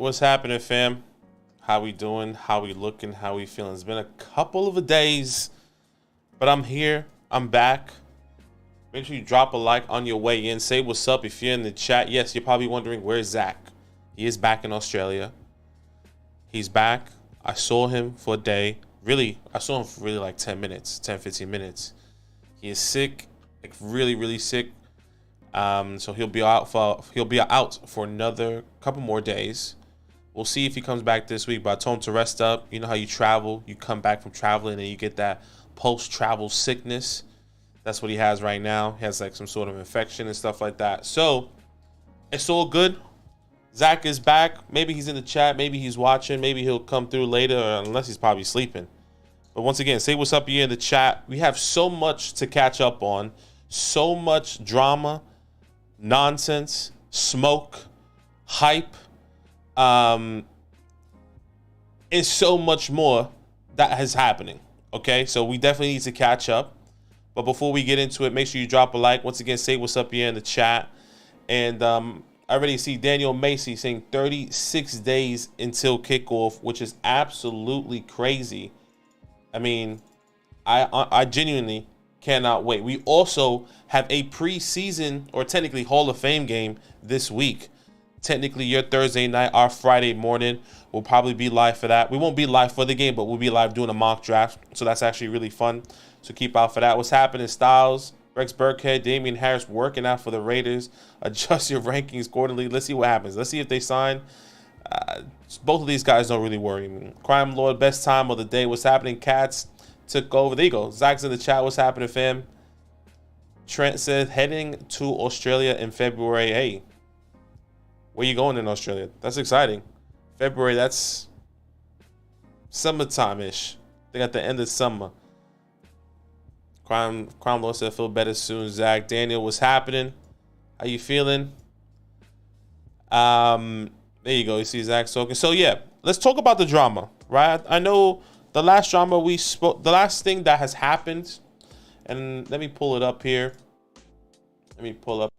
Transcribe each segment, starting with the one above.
what's happening, fam? How we doing? How we looking? How we feeling? It's been a couple of days, but I'm here. I'm back. Make sure you drop a like on your way in. Say what's up if you're in the chat. Yes, you're probably wondering where's Zach. He is back in Australia. He's back. I saw him for a day. Really, I saw him for really like 10 minutes, 10, 15 minutes. He is sick, like really, really sick. So he'll be out for another couple more days. We'll see if he comes back this week, but I told him to rest up. You know how you travel, you come back from traveling and you get that post-travel sickness. That's what he has right now. He has like some sort of infection and stuff like that. So it's all good. Zach is back. Maybe he's in the chat. Maybe he's watching. Maybe he'll come through later, unless he's probably sleeping. But once again, say what's up here in the chat. We have so much to catch up on. So much drama, nonsense, smoke, hype, and so much more that is happening. Okay, so we definitely need to catch up. But before we get into it, make sure you drop a like. Once again, say what's up here in the chat. And I already see Daniel Macy saying 36 days until kickoff, which is absolutely crazy. I mean, I genuinely cannot wait. We also have a preseason, or technically Hall of Fame game this week. Technically, your Thursday night, our Friday morning. We'll probably be live for that. We won't be live for the game, but we'll be live doing a mock draft. So that's actually really fun. So keep out for that. What's happening, Styles? Rex Burkhead, Damian Harris working out for the Raiders. Adjust your rankings quarterly. Let's see what happens. Let's see if they sign. Both of these guys don't really worry me. Crime Lord, best time of the day. What's happening? Cats took over. There you go. Zach's in the chat. What's happening, fam? Trent said, heading to Australia in February. Hey, where you going in Australia? That's exciting. February, that's summertime-ish. They got the end of summer. Crime Lord said, feel better soon. Zach, Daniel, what's happening? How you feeling? There you go. You see Zach talking. So yeah, let's talk about the drama, right? I know the last drama we spoke, the last thing that has happened, and let me pull it up here. Let me pull up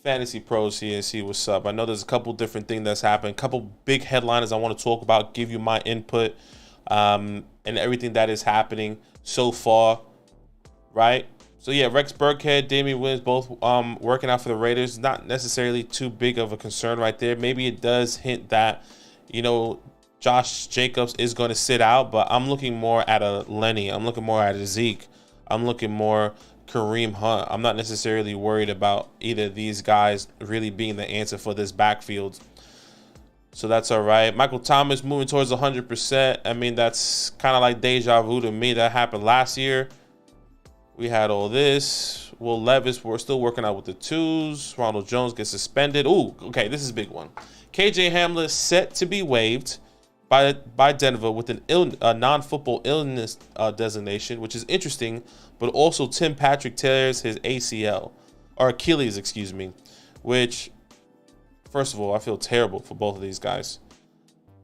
Fantasy Pros here and see what's up. I know there's a couple different things that's happened, a couple big headliners I want to talk about, give you my input, and everything that is happening so far, right? So yeah, Rex Burkhead, Damian Williams, both working out for the Raiders. Not necessarily too big of a concern right there. Maybe it does hint that, you know, Josh Jacobs is going to sit out, but I'm looking more at a Lenny. I'm looking more at a Zeke. I'm looking more Kareem Hunt. I'm not necessarily worried about either of these guys really being the answer for this backfield. So that's all right. Michael Thomas moving towards 100%. I mean, that's kind of like deja vu to me. That happened last year. We had all this. Will Levis, we're still working out with the twos. Ronald Jones gets suspended. Ooh, okay, this is a big one. KJ Hamler set to be waived by Denver with a non-football illness designation, which is interesting. But also Tim Patrick tears his ACL, or Achilles, excuse me, which, first of all, I feel terrible for both of these guys.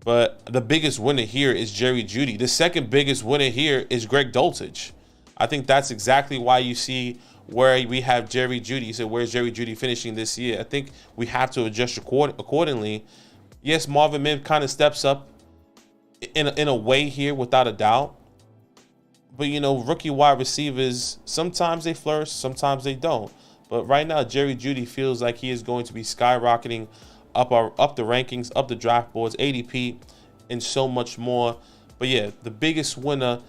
But the biggest winner here is Jerry Jeudy. The second biggest winner here is Greg Dulcich. I think that's exactly why you see where we have Jerry Jeudy. You said, where's Jerry Jeudy finishing this year? I think we have to adjust accordingly. Yes, Marvin Mims kind of steps up in a way here, without a doubt. But, you know, rookie wide receivers, sometimes they flourish, sometimes they don't. But right now, Jerry Jeudy feels like he is going to be skyrocketing up the rankings, up the draft boards, ADP, and so much more. But yeah, the biggest winner,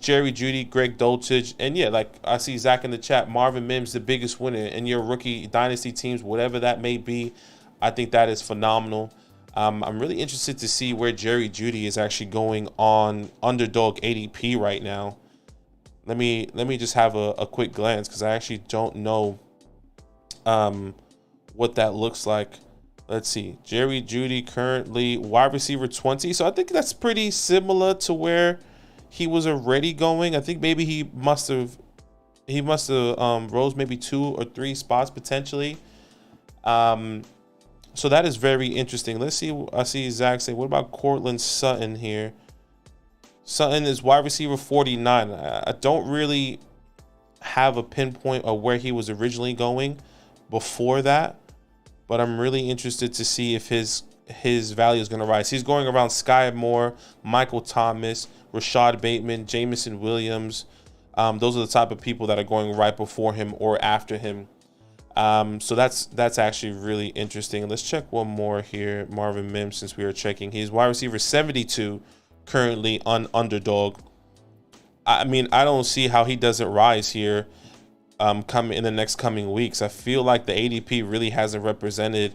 Jerry Jeudy, Greg Dulcich, and yeah, like I see Zach in the chat, Marvin Mims, the biggest winner in your rookie dynasty teams, whatever that may be. I think that is phenomenal. I'm really interested to see where Jerry Jeudy is actually going on underdog ADP right now. Let me just have a quick glance, because I actually don't know what that looks like. Let's see. Jerry Jeudy currently wide receiver 20. So I think that's pretty similar to where he was already going. I think maybe he must have rose maybe 2 or 3 spots potentially. So that is very interesting. Let's see. I see Zach say, what about Cortland Sutton here? Sutton is wide receiver 49. I don't really have a pinpoint of where he was originally going before that. but I'm really interested to see if his value is going to rise. He's going around Sky Moore, Michael Thomas, Rashad Bateman, Jameson Williams. Those are the type of people that are going right before him or after him. So that's actually really interesting. Let's check one more here. Marvin Mims, since we were checking, he's wide receiver 72 currently on Underdog. I mean, I don't see how he doesn't rise here coming in the next coming weeks. I feel like the ADP really hasn't represented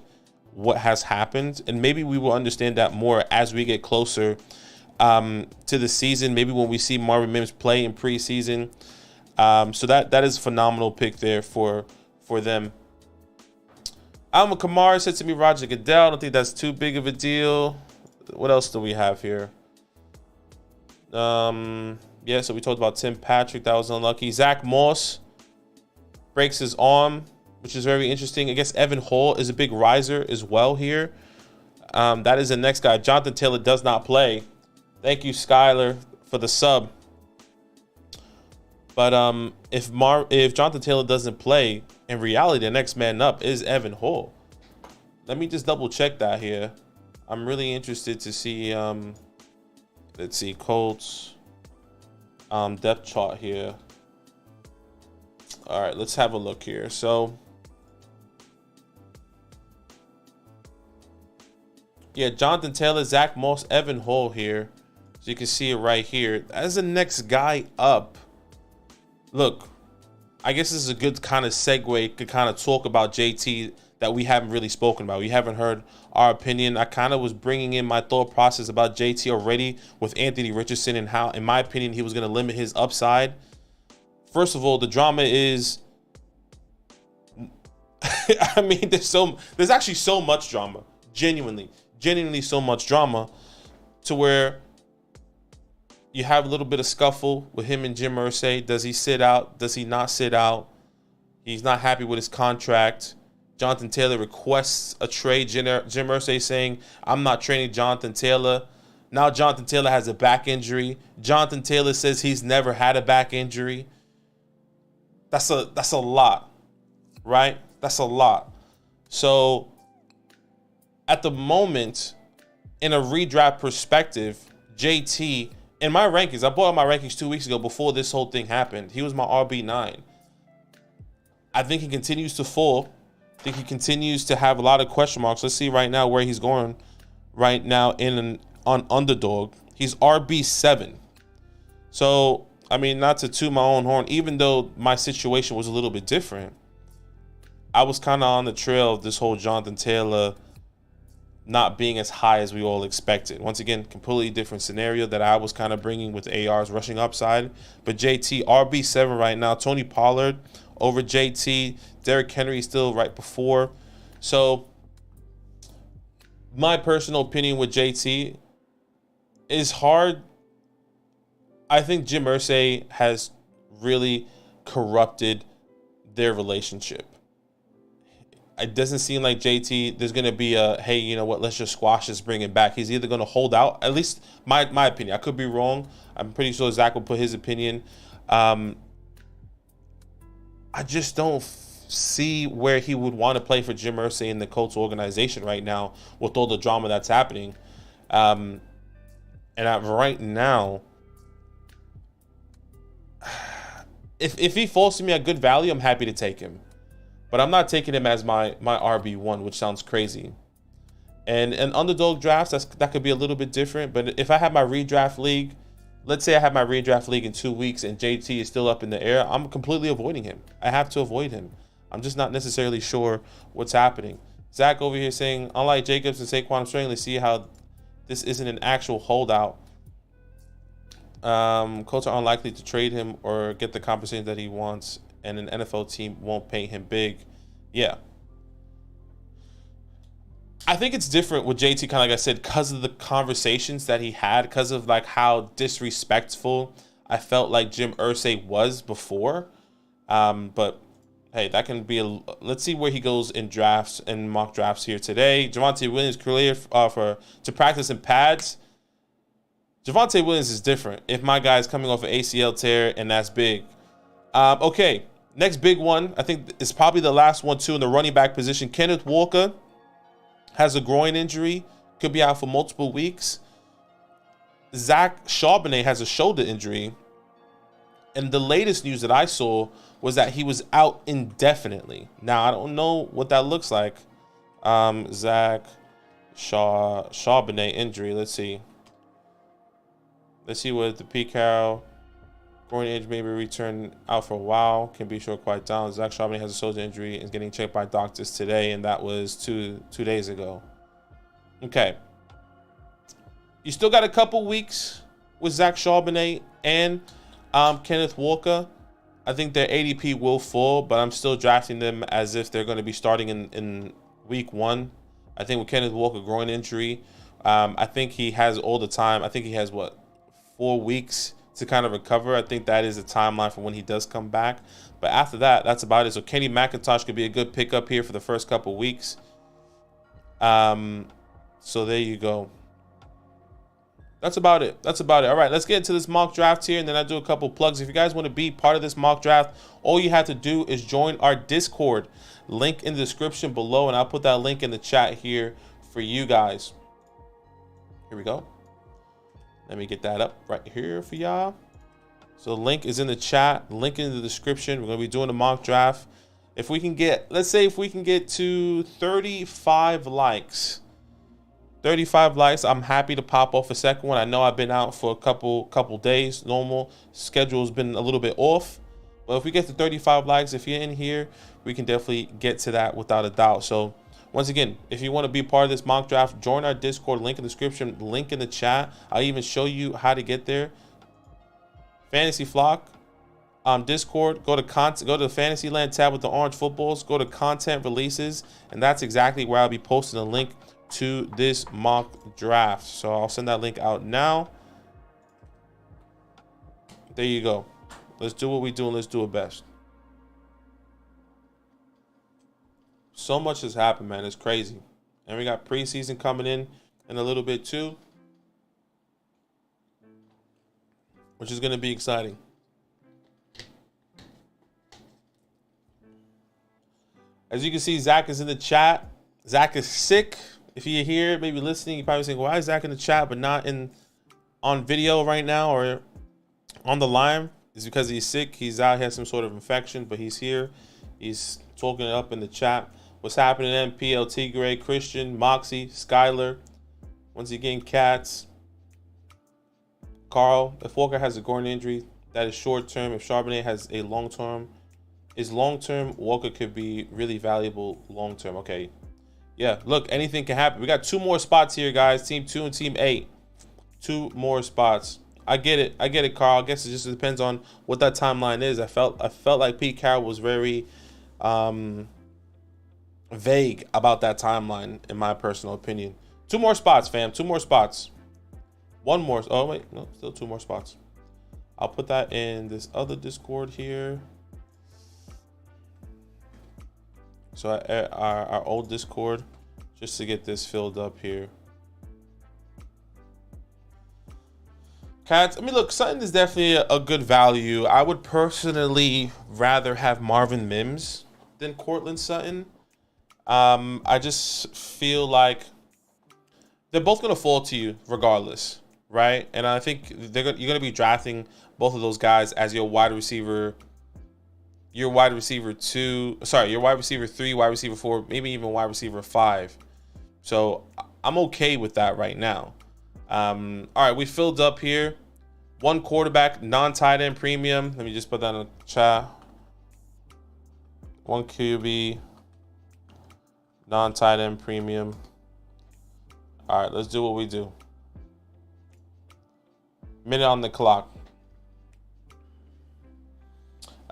what has happened, and maybe we will understand that more as we get closer to the season, maybe when we see Marvin Mims play in preseason. So that is a phenomenal pick there for them. Alvin Kamara said to me, Roger Goodell. I don't think that's too big of a deal. What else do we have here? Yeah, so we talked about Tim Patrick. That was unlucky. Zach Moss breaks his arm, which is very interesting. I guess Evan Hall is a big riser as well here. That is the next guy. Jonathan Taylor does not play. Thank you, Skyler, for the sub. But if Jonathan Taylor doesn't play, in reality, the next man up is Evan Hall. Let me just double check that here. I'm really interested to see. Let's see, Colts depth chart here. All right, let's have a look here. So, yeah, Jonathan Taylor, Zach Moss, Evan Hall here. So you can see it right here. As the next guy up. Look, I guess this is a good kind of segue to kind of talk about JT that we haven't really spoken about. We haven't heard our opinion. I kind of was bringing in my thought process about JT already with Anthony Richardson and how, in my opinion, he was going to limit his upside. First of all, the drama is, I mean, there's actually so much drama, genuinely so much drama, to where you have a little bit of scuffle with him and Jim Irsay. Does he sit out? Does he not sit out? He's not happy with his contract. Jonathan Taylor requests a trade. Jim Irsay saying, I'm not trading Jonathan Taylor. Now Jonathan Taylor has a back injury. Jonathan Taylor says he's never had a back injury. That's a lot, right? That's a lot. So at the moment, in a redraft perspective, JT, in my rankings, I brought up my rankings 2 weeks ago before this whole thing happened. He was my RB9. I think he continues to fall. I think he continues to have a lot of question marks. Let's see right now where he's going right now on Underdog. He's RB7. So, I mean, not to toot my own horn, even though my situation was a little bit different, I was kind of on the trail of this whole Jonathan Taylor not being as high as we all expected. Once again, completely different scenario that I was kind of bringing with AR's rushing upside. But JT, RB7 right now. Tony Pollard over JT. Derrick Henry still right before. So my personal opinion with JT is hard. I think Jim Irsay has really corrupted their relationship. It doesn't seem like JT, there's going to be a, hey, you know what, let's just squash this, bring it back. He's either going to hold out, at least my opinion. I could be wrong. I'm pretty sure Zach will put his opinion. I just don't see where he would want to play for Jim Irsay in the Colts organization right now with all the drama that's happening. And right now, if he falls to me at good value, I'm happy to take him. But I'm not taking him as my RB1, which sounds crazy. And in underdog drafts, that could be a little bit different. But if I have my redraft league, let's say I have my redraft league in 2 weeks and JT is still up in the air, I'm completely avoiding him. I have to avoid him. I'm just not necessarily sure what's happening. Zach over here saying, unlike Jacobs and Saquon, I'm starting to see how this isn't an actual holdout. Colts are unlikely to trade him or get the compensation that he wants, and an NFL team won't pay him big. Yeah. I think it's different with JT, kind of like I said, because of the conversations that he had, because of like how disrespectful I felt like Jim Irsay was before. But hey, that can be let's see where he goes in drafts and mock drafts here today. Javonte Williams clear to practice in pads. Javonte Williams is different. If my guy's coming off an ACL tear, and that's big. Okay, next big one. I think it's probably the last one too in the running back position. Kenneth Walker has a groin injury, could be out for multiple weeks. Zach Charbonnet has a shoulder injury. And the latest news that I saw was that he was out indefinitely. Now, I don't know what that looks like. Zach Charbonnet injury. Let's see. Let's see what the Pete Carroll groin injury, maybe return out for a while. Can be short, quite down. Zach Charbonnet has a shoulder injury and is getting checked by doctors today, and that was two days ago. Okay. You still got a couple weeks with Zach Charbonnet and Kenneth Walker. I think their ADP will fall, but I'm still drafting them as if they're going to be starting in week 1. I think with Kenneth Walker groin injury, I think he has all the time. I think he has 4 weeks to kind of recover. I think that is the timeline for when he does come back. But after that, that's about it. So Kenny McIntosh could be a good pickup here for the first couple weeks. So there you go. That's about it. That's about it. All right, let's get into this mock draft here, and then I do a couple plugs. If you guys want to be part of this mock draft, all you have to do is join our Discord. Link in the description below, and I'll put that link in the chat here for you guys. Here we go. Let me get that up right here for y'all. So the link is in the chat, link in the description. We're going to be doing a mock draft. If we can get, let's say if we can get to 35 likes. 35 likes, I'm happy to pop off a second one. I know I've been out for a couple days. Normal schedule's been a little bit off. But if we get to 35 likes, if you're in here, we can definitely get to that without a doubt. So once again, if you want to be part of this mock draft, join our Discord, link in the description, link in the chat. I'll even show you how to get there. Fantasy Flock, Discord, go to the Fantasyland tab with the orange footballs, go to content releases, and that's exactly where I'll be posting a link to this mock draft. So I'll send that link out now. There you go. Let's do what we do and let's do it best. So much has happened, man. It's crazy. And we got preseason coming in a little bit too, which is going to be exciting. As you can see, Zach is in the chat. Zach is sick. If you're here, maybe listening, you're probably saying, why is Zach in the chat but not on video right now or on the line? It's because he's sick. He's out. He has some sort of infection, but he's here. He's talking it up in the chat. What's happening then? PLT Gray, Christian, Moxie, Skyler. Once again, Cats. Carl. If Walker has a groin injury, that is short term. If Charbonnet has a long term, Walker could be really valuable long term. Okay. Yeah, look, anything can happen. We got 2 more spots here, guys. Team 2 and Team 8. 2 more spots. I get it, Carl. I guess it just depends on what that timeline is. I felt like Pete Carroll was very vague about that timeline, in my personal opinion. 2 more spots, fam. 2 more spots. 1 more. Oh, wait. No, still 2 more spots. I'll put that in this other Discord here. So our old Discord, just to get this filled up here. Cats, I mean, look, Sutton is definitely a good value. I would personally rather have Marvin Mims than Courtland Sutton. I just feel like they're both going to fall to you regardless, right? And I think you're going to be drafting both of those guys as your wide receiver. Your wide receiver 3, wide receiver 4, maybe even wide receiver 5. So I'm okay with that right now. All right, we filled up here. 1 quarterback, non-tight end premium. Let me just put that in the chat. 1 QB, non-tight end premium. All right, let's do what we do. Minute on the clock.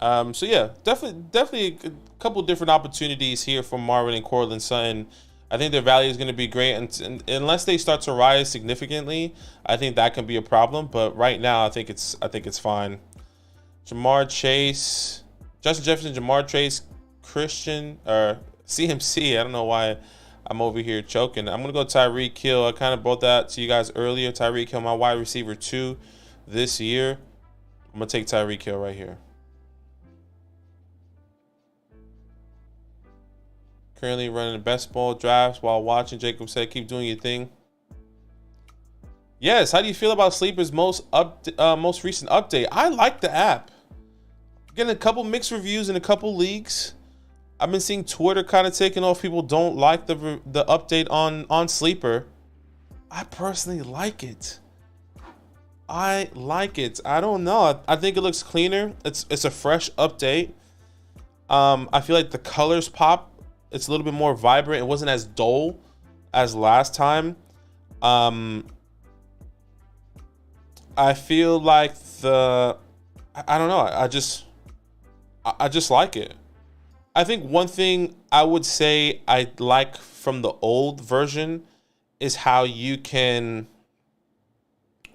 So yeah, definitely a couple different opportunities here for Marvin and Courtland Sutton. I think their value is going to be great, and unless they start to rise significantly, I think that can be a problem. But right now, I think it's fine. Jamar Chase, Justin Jefferson, Jamar Chase, Christian or CMC. I don't know why I'm over here choking. I'm gonna go Tyreek Hill. I kind of brought that to you guys earlier. Tyreek Hill, my wide receiver 2 this year. I'm gonna take Tyreek Hill right here. Currently running best ball drafts while watching. Jacob said, keep doing your thing. Yes, how do you feel about Sleeper's most recent update? I like the app. Getting a couple mixed reviews in a couple leagues. I've been seeing Twitter kind of taking off. People don't like the update on Sleeper. I personally like it. I like it. I don't know. I think it looks cleaner. It's a fresh update. I feel like the colors pop. It's a little bit more vibrant. It wasn't as dull as last time. I feel like I don't know. I just like it. I think one thing I would say I like from the old version is how you can,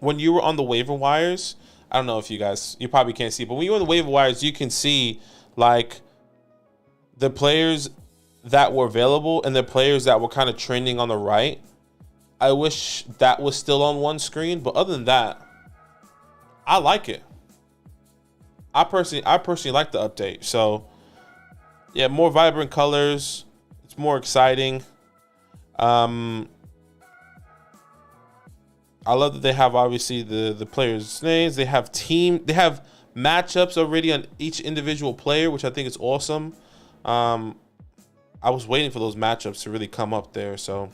when you were on the waiver wires, I don't know if you probably can't see, but when you were on the waiver wires, you can see like the players that were available and the players that were kind of trending on the right. I wish that was still on one screen, but other than that, I like it. I personally like the update. So yeah, more vibrant colors. It's more exciting. I love that they have obviously the players' names. They have matchups already on each individual player, which I think is awesome. I was waiting for those matchups to really come up there. So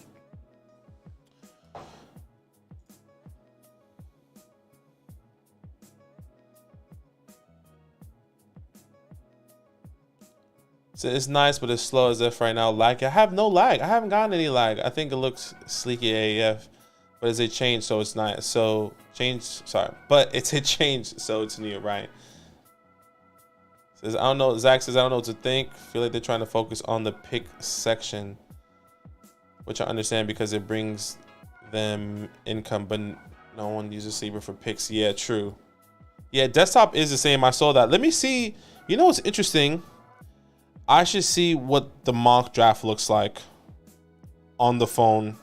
it's nice, but it's slow as if right now. Lag. I have no lag. I haven't gotten any lag. I think it looks sleeky AF, but it's a change, so it's not. So change. Sorry, but it's a change, so it's new, right? Says I don't know. Zach says I don't know what to think. Feel like they're trying to focus on the pick section, which I understand because it brings them income, but no one uses Sleeper for picks. Yeah, true. Yeah, desktop is the same. I saw that. Let me see. You know what's interesting? I should see what the mock draft looks like on the phone.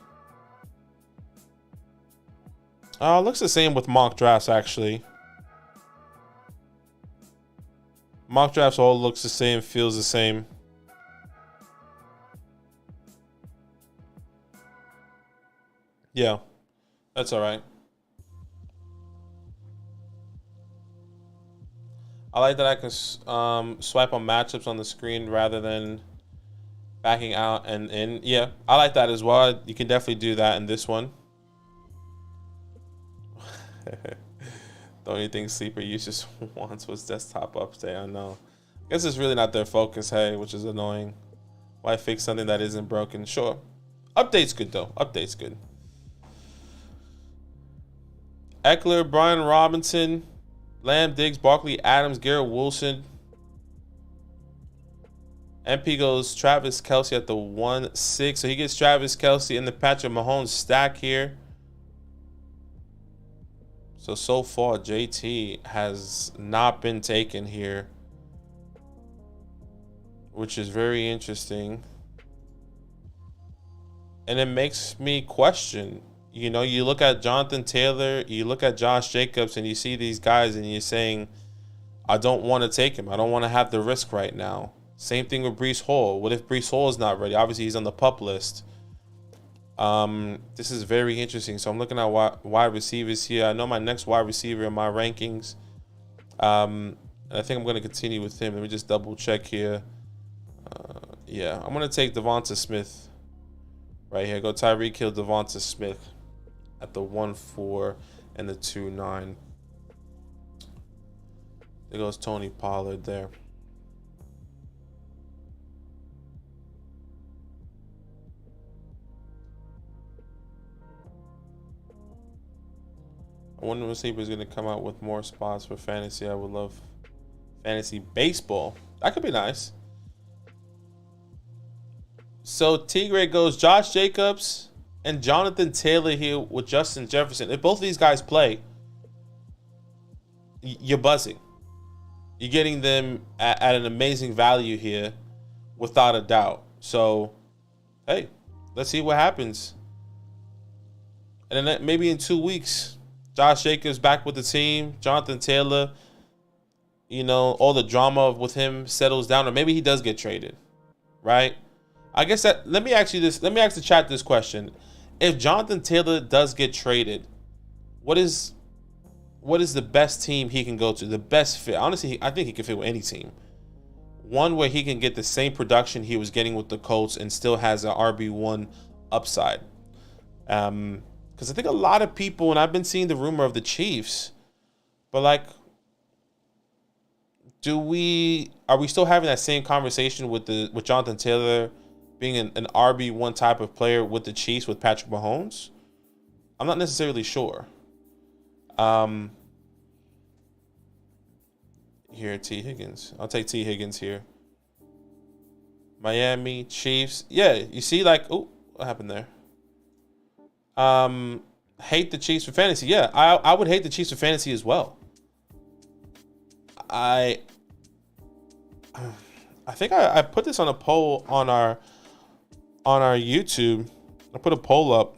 It looks the same with mock drafts, actually. Mock drafts all looks the same, feels the same. Yeah, that's all right. I like that I can swipe on matchups on the screen rather than backing out and in. Yeah, I like that as well. You can definitely do that in this one. The only thing Sleeper uses once was desktop update. I know. I guess it's really not their focus, hey, which is annoying. Why fix something that isn't broken? Sure. Update's good, though. Update's good. Eckler, Brian Robinson, Lamb, Diggs, Barkley, Adams, Garrett Wilson. MP goes Travis Kelce at the 1-6. So he gets Travis Kelce in the Patrick Mahomes stack here. So far, JT has not been taken here, which is very interesting. And it makes me question. You know, you look at Jonathan Taylor, you look at Josh Jacobs, and you see these guys, and you're saying, I don't want to take him. I don't want to have the risk right now. Same thing with Breece Hall. What if Breece Hall is not ready? Obviously, he's on the PUP list. This is very interesting. So I'm looking at wide receivers here. I know my next wide receiver in my rankings. And I think I'm going to continue with him. Let me just double check here. Yeah, I'm going to take Devonta Smith right here. Go Tyreek Hill, Devonta Smith at the 1-4 and the 2-9. There goes Tony Pollard there. I wonder if Sleeper is going to come out with more spots for fantasy. I would love fantasy baseball. That could be nice. So Tigre goes Josh Jacobs and Jonathan Taylor here with Justin Jefferson. If both of these guys play, you're buzzing. You're getting them at an amazing value here, without a doubt. So, hey, let's see what happens. And then maybe in 2 weeks, Josh Jacobs back with the team. Jonathan Taylor, you know, all the drama with him settles down. Or maybe he does get traded, right? I guess that let me ask you this. Let me ask the chat this question: if Jonathan Taylor does get traded, what is the best team he can go to? The best fit. Honestly, I think he can fit with any team. One where he can get the same production he was getting with the Colts and still has an RB1 upside. Because I think a lot of people, and I've been seeing the rumor of the Chiefs, but like, are we still having that same conversation with Jonathan Taylor being an RB1 type of player with the Chiefs with Patrick Mahomes? I'm not necessarily sure. Here, T. Higgins. I'll take T. Higgins here. Miami, Chiefs. Yeah, you see, like, oh, what happened there? Hate the Chiefs for fantasy. Yeah, I would hate the Chiefs for fantasy as well. I think I put this on a poll on our YouTube. I put a poll up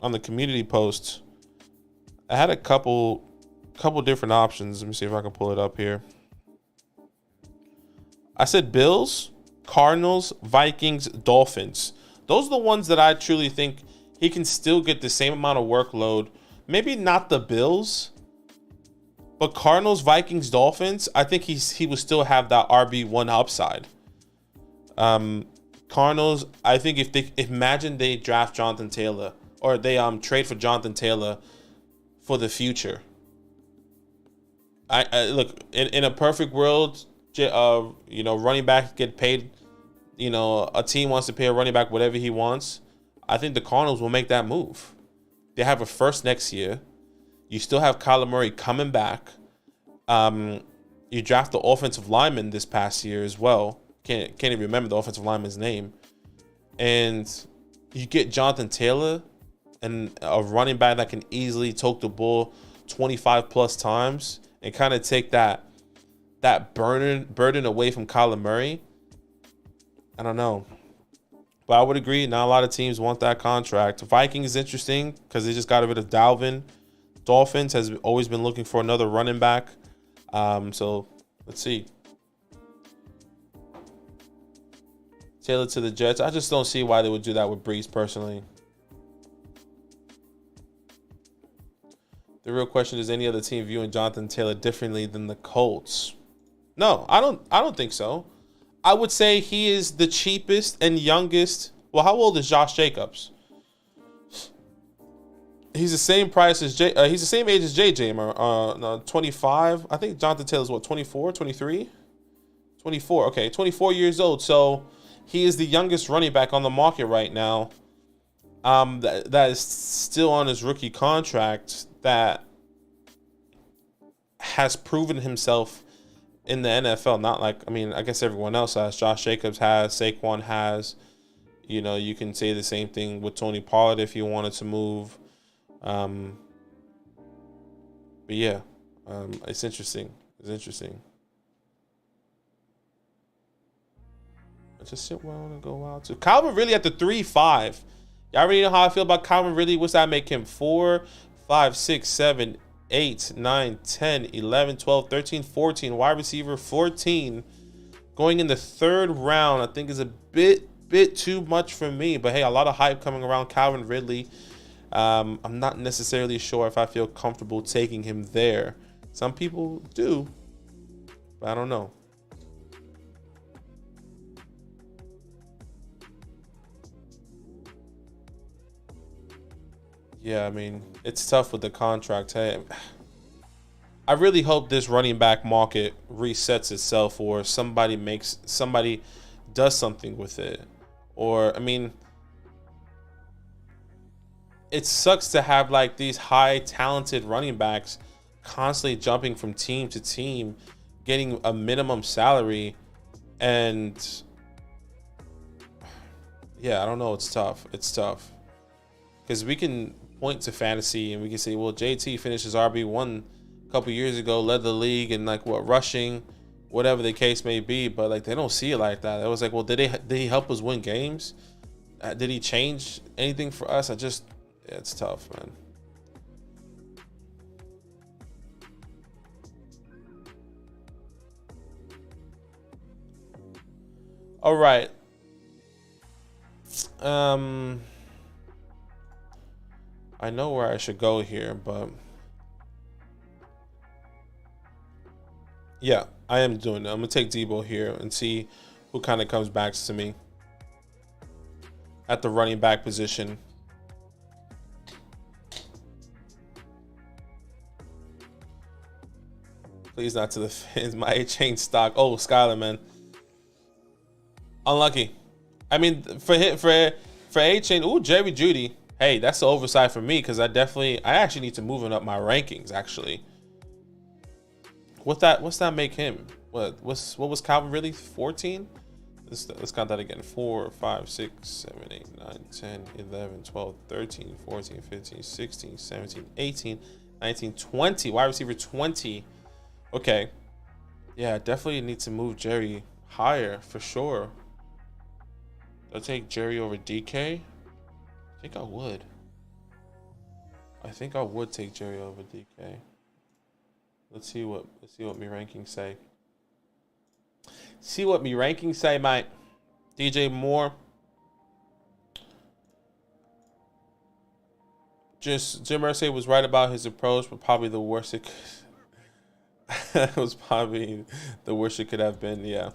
on the community post. I had a couple different options. Let me see if I can pull it up here. I said Bills, Cardinals, Vikings, Dolphins. Those are the ones that I truly think he can still get the same amount of workload. Maybe not the Bills, but Cardinals, Vikings, Dolphins, I think he will still have that RB1 upside. Cardinals, I think imagine they draft Jonathan Taylor or they trade for Jonathan Taylor for the future. I look, in a perfect world, running backs get paid. A team wants to pay a running back whatever he wants. I think the Cardinals will make that move. They have a first next year. You still have Kyler Murray coming back. You draft the offensive lineman this past year as well. Can't even remember the offensive lineman's name. And you get Jonathan Taylor and a running back that can easily tote the ball 25 plus times and kind of take that burden away from Kyler Murray. I don't know. But I would agree, not a lot of teams want that contract. Vikings is interesting because they just got rid of Dalvin. Dolphins has always been looking for another running back. So let's see. Taylor to the Jets. I just don't see why they would do that with Brees personally. The real question is, any other team viewing Jonathan Taylor differently than the Colts? No, I don't think so. I would say he is the cheapest and youngest. Well, how old is Josh Jacobs? He's the same price as he's the same age as JJ, no, 25. I think Jonathan Taylor's what, 24, 23? 24. Okay, 24 years old. So he is the youngest running back on the market right now. That is still on his rookie contract, that has proven himself in the NFL. Not like, I guess everyone else has. Josh Jacobs has, Saquon has. You can say the same thing with Tony Pollard if you wanted to move. But yeah, it's interesting. I just sit well and go out to Calvin Ridley at the 3-5. Y'all already know how I feel about Calvin Ridley. What's that make him? 4, 5, 6, 7, 8, 9, 10, 11, 12, 13, 14. Wide receiver 14. Going in the third round, I think is a bit too much for me. But hey, a lot of hype coming around Calvin Ridley. I'm not necessarily sure if I feel comfortable taking him there. Some people do, but I don't know. Yeah, it's tough with the contract. Hey, I really hope this running back market resets itself, or somebody does something with it. Or, it sucks to have like these high talented running backs constantly jumping from team to team, getting a minimum salary. And yeah, I don't know. It's tough. Because we can point to fantasy and we can say, well, JT finished his RB1 a couple years ago, led the league in rushing, whatever the case may be. But like, they don't see it like that. It was like, well, did he help us win games? Did he change anything for us? It's tough, man. All right. I know where I should go here, but yeah, I am doing it. I'm gonna take Debo here and see who kind of comes back to me at the running back position. Please not to the fans. My A-Chain stock. Oh, Skyler, man. Unlucky. I mean, for A-Chain. Ooh, Jerry Jeudy. Hey, that's the oversight for me because I actually need to move up my rankings. Actually, what's that make him? What was Calvin really? 14? Let's count that again. 4, 5, 6, 7, 8, 9, 10, 11, 12, 13, 14, 15, 16, 17, 18, 19, 20. Wide receiver 20. Okay. Yeah, definitely need to move Jerry higher for sure. I'll take Jerry over DK. I think I would. I think I would take Jerry over DK. Let's see what me rankings say. See what me rankings say, mate. DJ Moore. Just Jim Irsay was right about his approach, but probably the worst it could. It was probably the worst it could have been. Yeah,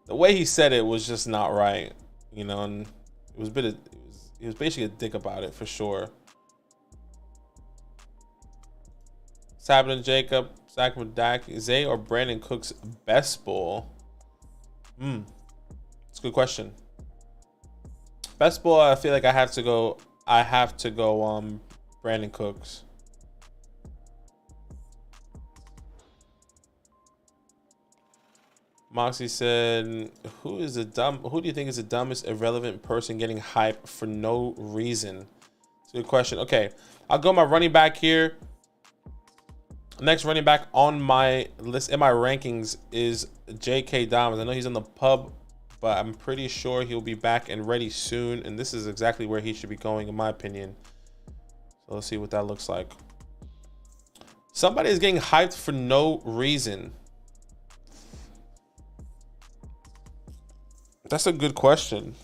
the way he said it was just not right. You know, and it was he was basically a dick about it for sure. Sabin Jacob, Zach Dak, Zay or Brandon Cook's best ball? It's a good question. Best ball, I feel like I have to go Brandon Cooks. Moxie said, who do you think is the dumbest irrelevant person getting hype for no reason? It's a good question. Okay, I'll go my running back here. Next running back on my list in my rankings is J.K. Dobbins. I know he's on the pub, but I'm pretty sure he'll be back and ready soon. And this is exactly where he should be going, in my opinion. So let's see what that looks like. Somebody is getting hyped for no reason. That's a good question.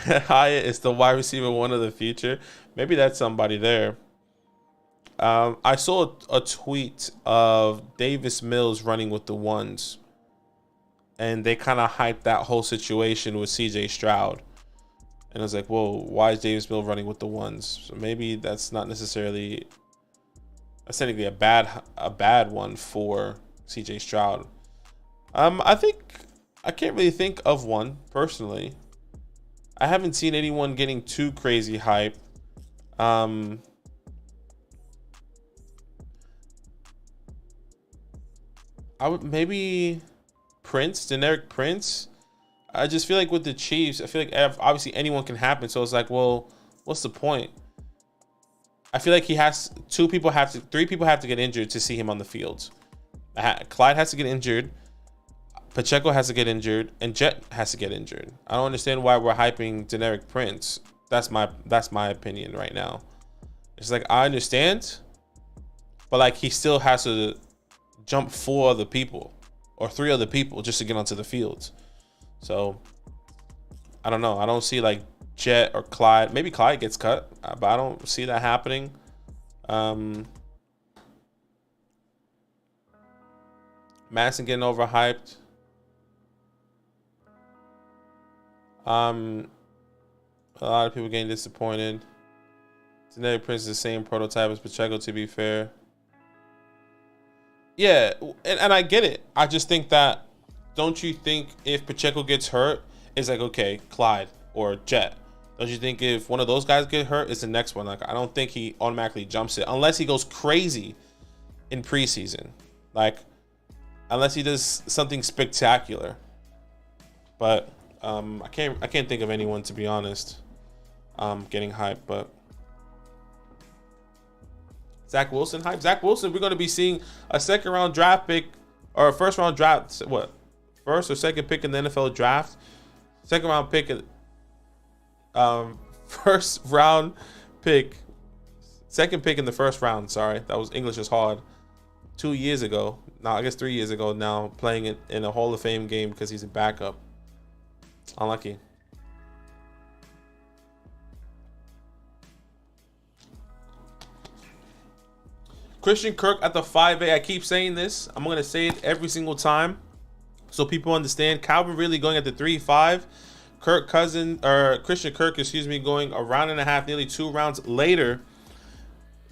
Hyatt is the wide receiver one of the future. Maybe that's somebody there. I saw a tweet of Davis Mills running with the ones, and they kind of hyped that whole situation with CJ Stroud. And I was like, whoa, why is Davis Mills running with the ones? So maybe that's not necessarily a bad one for CJ Stroud. I think I can't really think of one personally. I haven't seen anyone getting too crazy hype. I would maybe generic Prince. I just feel like with the Chiefs, I feel like obviously anyone can happen. So it's like, well, what's the point? I feel like three people have to get injured to see him on the field. Clyde has to get injured. Pacheco has to get injured, and Jet has to get injured. I don't understand why we're hyping generic Prince. That's my opinion right now. It's like, I understand, but like he still has to jump 4 other people or 3 other people just to get onto the field. So I don't know. I don't see like Jet or Clyde. Maybe Clyde gets cut, but I don't see that happening. Madison getting overhyped. A lot of people getting disappointed. Generic Prince is the same prototype as Pacheco, to be fair. Yeah, and I get it. I just think that, don't you think if Pacheco gets hurt, it's like, okay, Clyde or Jet. Don't you think if one of those guys get hurt, it's the next one? Like, I don't think he automatically jumps it unless he goes crazy in preseason. Like, unless he does something spectacular. But I can't think of anyone, to be honest, getting hyped. But Zach Wilson hype. Zach Wilson, we're going to be seeing a second round draft pick or a first round draft. What? First or second pick in the NFL draft. Second round pick. First round pick. Second pick in the first round. Sorry, that was English is hard. 2 years ago. Now I guess 3 years ago now, playing it in a Hall of Fame game because he's a backup. Unlucky. Christian Kirk at the 5A. I keep saying this. I'm going to say it every single time so people understand. Calvin Ridley going at the 3-5. Christian Kirk, excuse me, going a round and a half, nearly 2 rounds later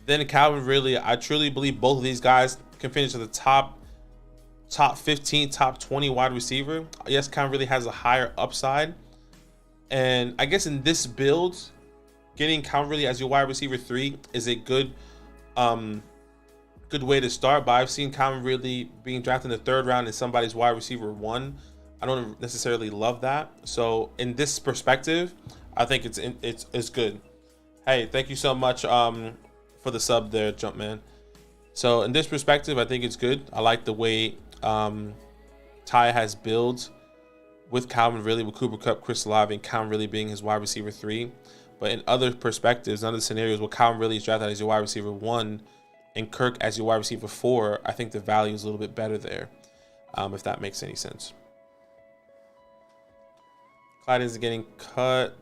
than Calvin Ridley. I truly believe both of these guys can finish at the top 15, top 20 wide receiver. Yes, Calvin Ridley has a higher upside. And I guess in this build, getting Calvin Ridley as your wide receiver 3 is a good way to start. But I've seen Calvin Ridley being drafted in the 3rd round and somebody's wide receiver 1. I don't necessarily love that. So in this perspective, I think it's good. Hey, thank you so much for the sub there, Jumpman. So in this perspective, I think it's good. I like the way Ty has built with Calvin Ridley, with Cooper Kupp, Chris Olave, and Calvin Ridley being his wide receiver 3. But in other perspectives, other scenarios where Calvin Ridley is drafted as your wide receiver 1 and Kirk as your wide receiver 4, I think the value is a little bit better there, if that makes any sense. Clyde is getting cut.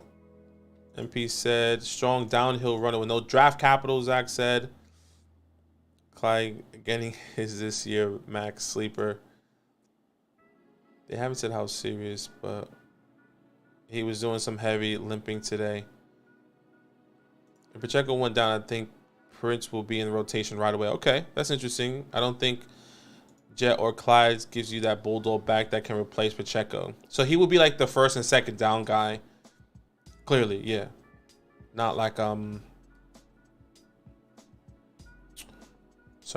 MP said, strong downhill runner with no draft capital, Zach said. Clyde getting his this year max sleeper. They haven't said how serious, but he was doing some heavy limping today. If Pacheco went down, I think Prince will be in the rotation right away. Okay, that's interesting. I don't think Jet or Clyde gives you that bulldog back that can replace Pacheco. So he would be like the 1st and 2nd down guy. Clearly, yeah. Not like sorry,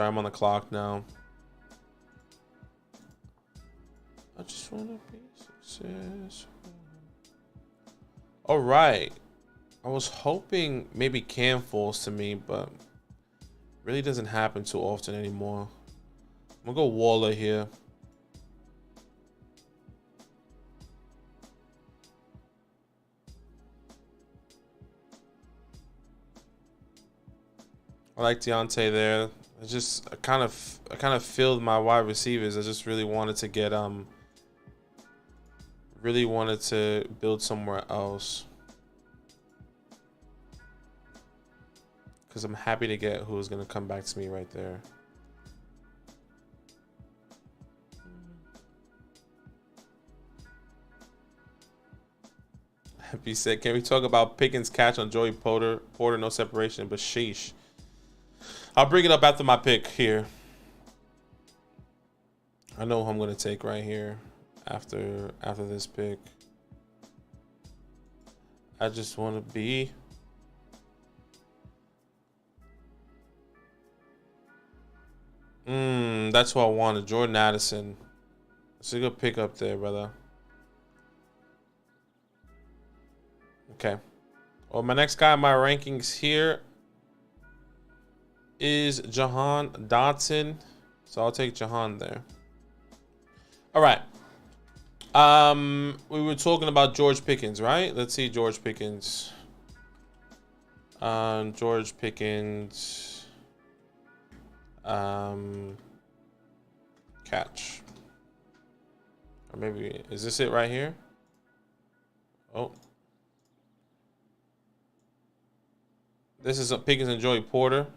I'm on the clock now. I just want to be successful. All right. I was hoping maybe Cam falls to me, but really doesn't happen too often anymore. I'm gonna go Waller here. I like Deontay there. I kind of filled my wide receivers. I just really wanted to get build somewhere else. Because I'm happy to get who's gonna come back to me right there. He said, can we talk about Pickens' catch on Joey Porter? Porter, no separation, but sheesh. I'll bring it up after my pick here. I know who I'm going to take right here after this pick. I just want to be... that's what I wanted. Jordan Addison. It's a good pick up there, brother. Okay. Well, my next guy in my rankings here is Jahan Dotson. So I'll take Jahan there. All right. We were talking about George Pickens, right? Let's see George Pickens. George Pickens. Catch. Or maybe, is this it right here? Oh. This is Pickens and Joey Porter.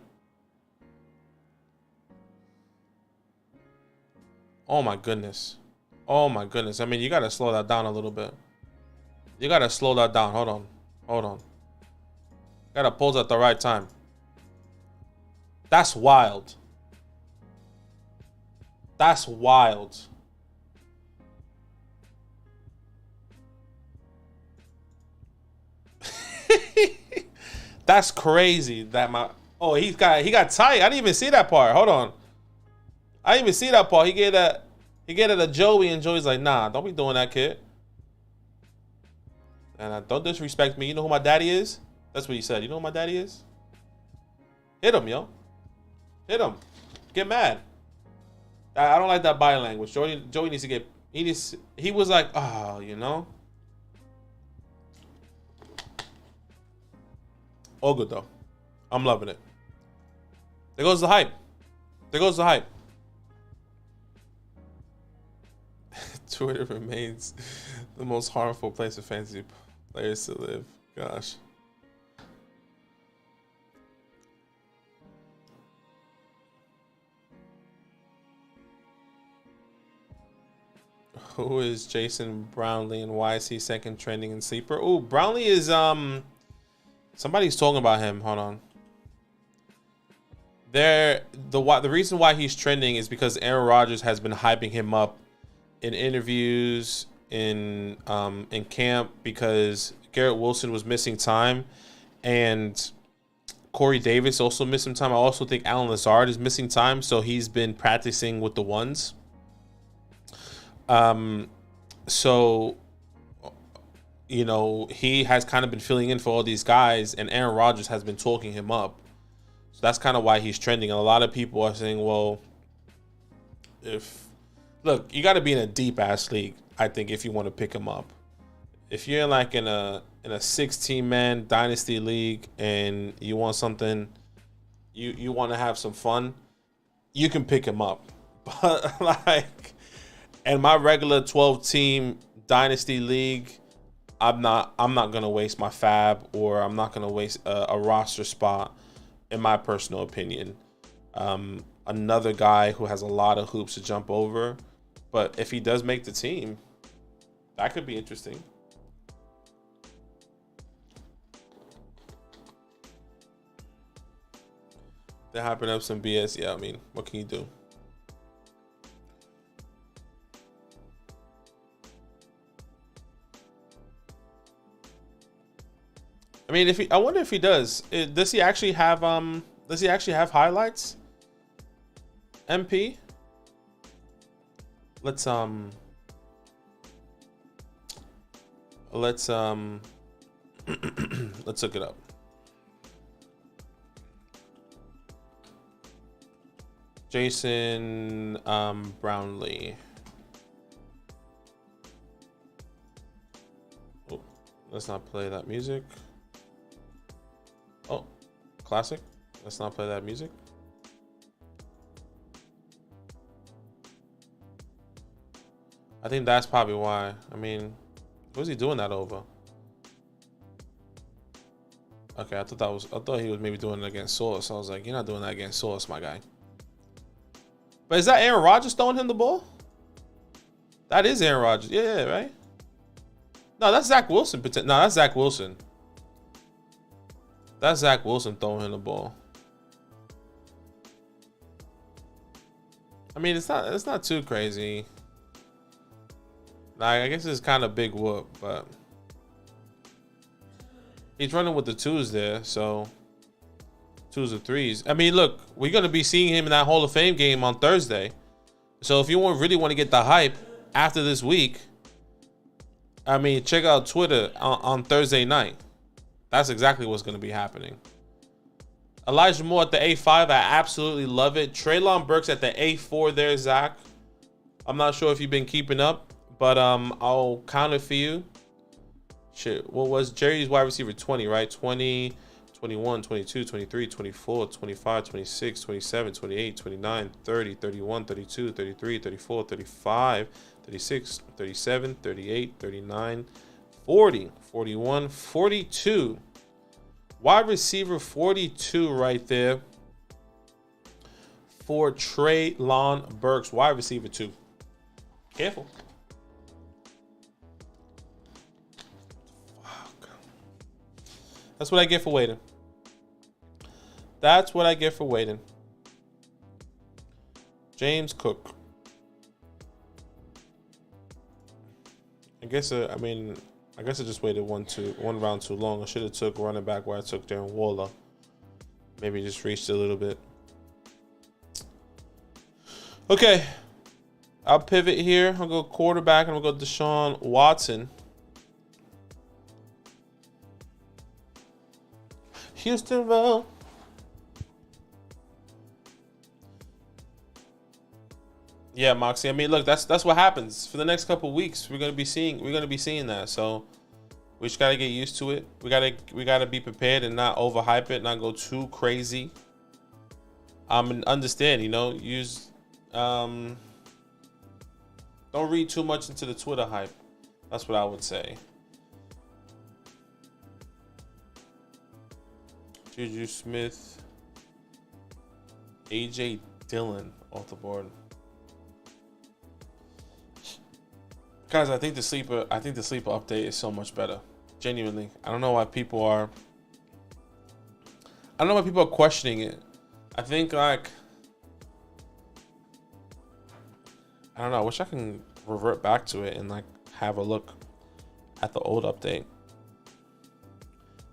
Oh my goodness. Oh my goodness. I mean, you got to slow that down a little bit. You got to slow that down. Hold on. Hold on. Got to pause at the right time. That's wild. That's wild. That's crazy that my... Oh, he got tight. I didn't even see that part. Hold on. I didn't even see that part. He gave it to Joey, and Joey's like, nah, don't be doing that, kid. And don't disrespect me. You know who my daddy is? That's what he said. You know who my daddy is? Hit him, yo. Hit him. Get mad. I don't like that body language. Joey needs to get... He was like, oh, you know? All good, though. I'm loving it. There goes the hype. There goes the hype. Twitter remains the most harmful place for fantasy players to live. Gosh. Who is Jason Brownlee and why is he second trending in Sleeper? Oh, Brownlee is somebody's talking about him. Hold on. The reason why he's trending is because Aaron Rodgers has been hyping him up in interviews, in camp, because Garrett Wilson was missing time and Corey Davis also missed some time. I also think Alan Lazard is missing time, so he's been practicing with the ones. So, you know, he has kind of been filling in for all these guys, and Aaron Rodgers has been talking him up. So that's kind of why he's trending. And a lot of people are saying, well, look, you got to be in a deep ass league, I think, if you want to pick him up. If you're like in a 16-man dynasty league and you want something, you want to have some fun, you can pick him up. But like, in my regular 12-team dynasty league, I'm not gonna waste my fab, or I'm not gonna waste a roster spot, in my personal opinion. Another guy who has a lot of hoops to jump over, but if he does make the team, that could be interesting. They're hyping up some BS. Yeah, I mean, what can you do? I mean, I wonder if he does. Does he actually have highlights? MP? Let's let's look it up. Jason Brownlee. Oh, let's not play that music. Oh, classic. Let's not play that music. I think that's probably why. I mean, who's he doing that over? Okay, I thought he was maybe doing it against Source. I was like, you're not doing that against Source, my guy. But is that Aaron Rodgers throwing him the ball? That is Aaron Rodgers. Yeah, right? No, that's Zach Wilson. No, that's Zach Wilson. That's Zach Wilson throwing him the ball. I mean, it's not too crazy. Like, I guess it's kind of big whoop, but he's running with the twos there, so twos or threes. I mean, look, we're gonna be seeing him in that Hall of Fame game on Thursday. So if you really want to get the hype after this week, I mean, check out Twitter on Thursday night. That's exactly what's going to be happening. Elijah Moore at the A5. I absolutely love it. Treylon Burks at the A4 there, Zach. I'm not sure if you've been keeping up, but I'll count it for you. Shit, what was Jerry's wide receiver 20, right? 20, 21, 22, 23, 24, 25, 26, 27, 28, 29, 30, 31, 32, 33, 34, 35, 36, 37, 38, 39, 40, 41, 42. Wide receiver 42 right there for Treylon Burks. Wide receiver 2. Careful. Fuck. That's what I get for waiting. That's what I get for waiting. James Cook. I guess I just waited one round too long. I should have took running back where I took Darren Waller. Maybe just reached a little bit. Okay. I'll pivot here. I'll go quarterback and I'll go Deshaun Watson. Houston Road. Yeah, Moxie. I mean, look, that's what happens for the next couple of weeks. We're gonna be seeing that. So we just gotta get used to it. We gotta be prepared and not overhype it, not go too crazy. And understand, use Don't read too much into the Twitter hype. That's what I would say. Juju Smith, AJ Dillon off the board. Guys, I think the sleeper update is so much better. Genuinely. I don't know why people are questioning it. I think like I don't know, I wish I can revert back to it and like have a look at the old update.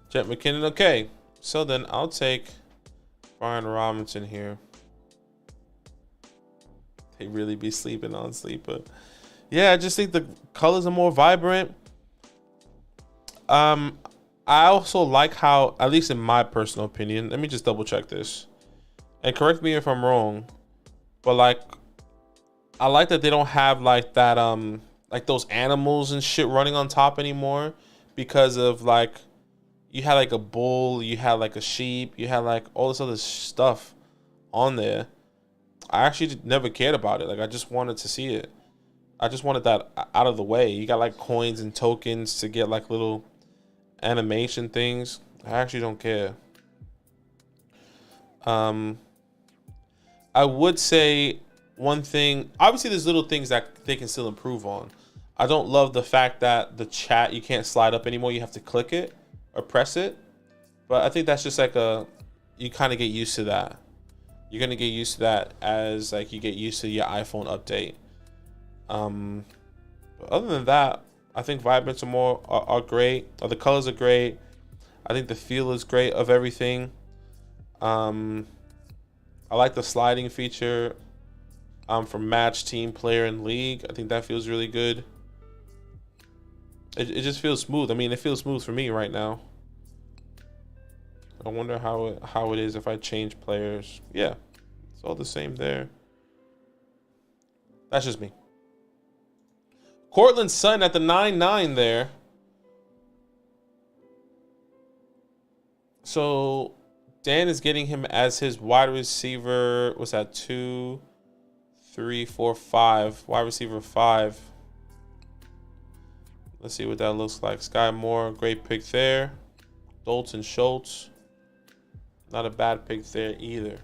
Jet McKinnon, okay. So then I'll take Brian Robinson here. They really be sleeping on sleeper. Yeah, I just think the colors are more vibrant. I also like how, at least in my personal opinion, let me just double check this. And correct me if I'm wrong, but like I like that they don't have like that like those animals and shit running on top anymore, because of like you had like a bull, you had like a sheep, you had like all this other stuff on there. I actually never cared about it. Like I just wanted to see it. I just wanted that out of the way. You got like coins and tokens to get like little animation things. I actually don't care. I would say one thing, obviously there's little things that they can still improve on. I don't love the fact that the chat, you can't slide up anymore. You have to click it or press it. But I think that's just like you kind of get used to that. You're going to get used to that as like you get used to your iPhone update. But other than that, I think vibrance are great. Or the colors are great. I think the feel is great of everything. I like the sliding feature from match, team, player, and league. I think that feels really good. It just feels smooth. I mean, it feels smooth for me right now. I wonder how it is if I change players. Yeah, it's all the same there. That's just me. Cortland Sutton at the 9-9 there. So Dan is getting him as his wide receiver. What's that? 2, 3, 4, 5. Wide receiver 5. Let's see what that looks like. Sky Moore, great pick there. Dalton Schultz, not a bad pick there either.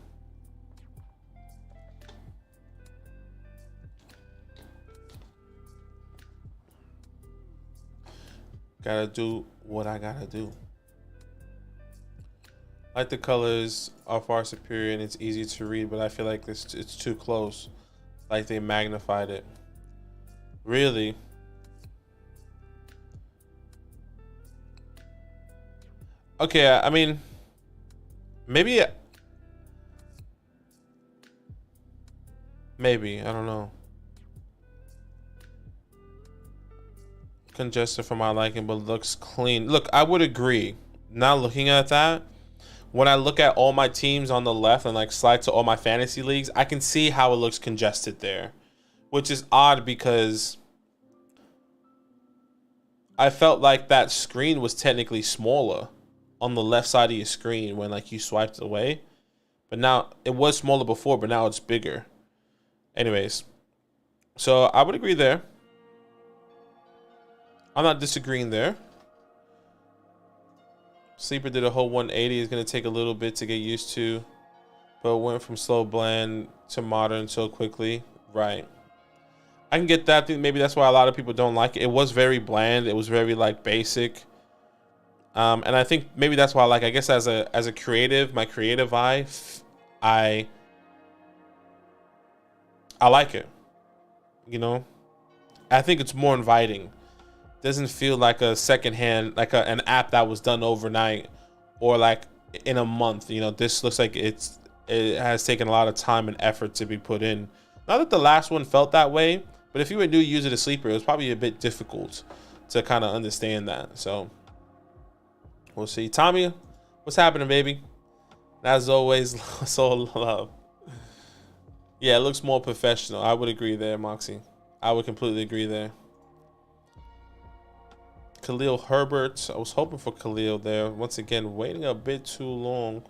Gotta do what I gotta do. Like the colors are far superior and it's easy to read, but I feel like it's too close. Like they magnified it. Really? Okay, I mean, maybe, I don't know. Congested for my liking, but looks clean. Look, I would agree. Now looking at that, when I look at all my teams on the left and like slide to all my fantasy leagues, I can see how it looks congested there, which is odd because I felt like that screen was technically smaller on the left side of your screen when like you swiped away, but now it was smaller before, but now it's bigger. Anyways, so I would agree there. I'm not disagreeing there. Sleeper did a whole 180. It's going to take a little bit to get used to, but went from slow bland to modern so quickly. Right. I can get that. I think maybe that's why a lot of people don't like it. It was very bland. It was very like basic. And I think maybe that's why, like, I guess as a creative, my creative eye, I like it. You know, I think it's more inviting. Doesn't feel like a secondhand, like an app that was done overnight or like in a month. You know, this looks like it has taken a lot of time and effort to be put in. Not that the last one felt that way, but if you were a new user to Sleeper, it was probably a bit difficult to kind of understand that. So we'll see. Tommy, what's happening, baby? As always, soul love. Yeah, it looks more professional. I would agree there, Moxie. I would completely agree there. Khalil Herbert. I was hoping for Khalil there. Once again, waiting a bit too long.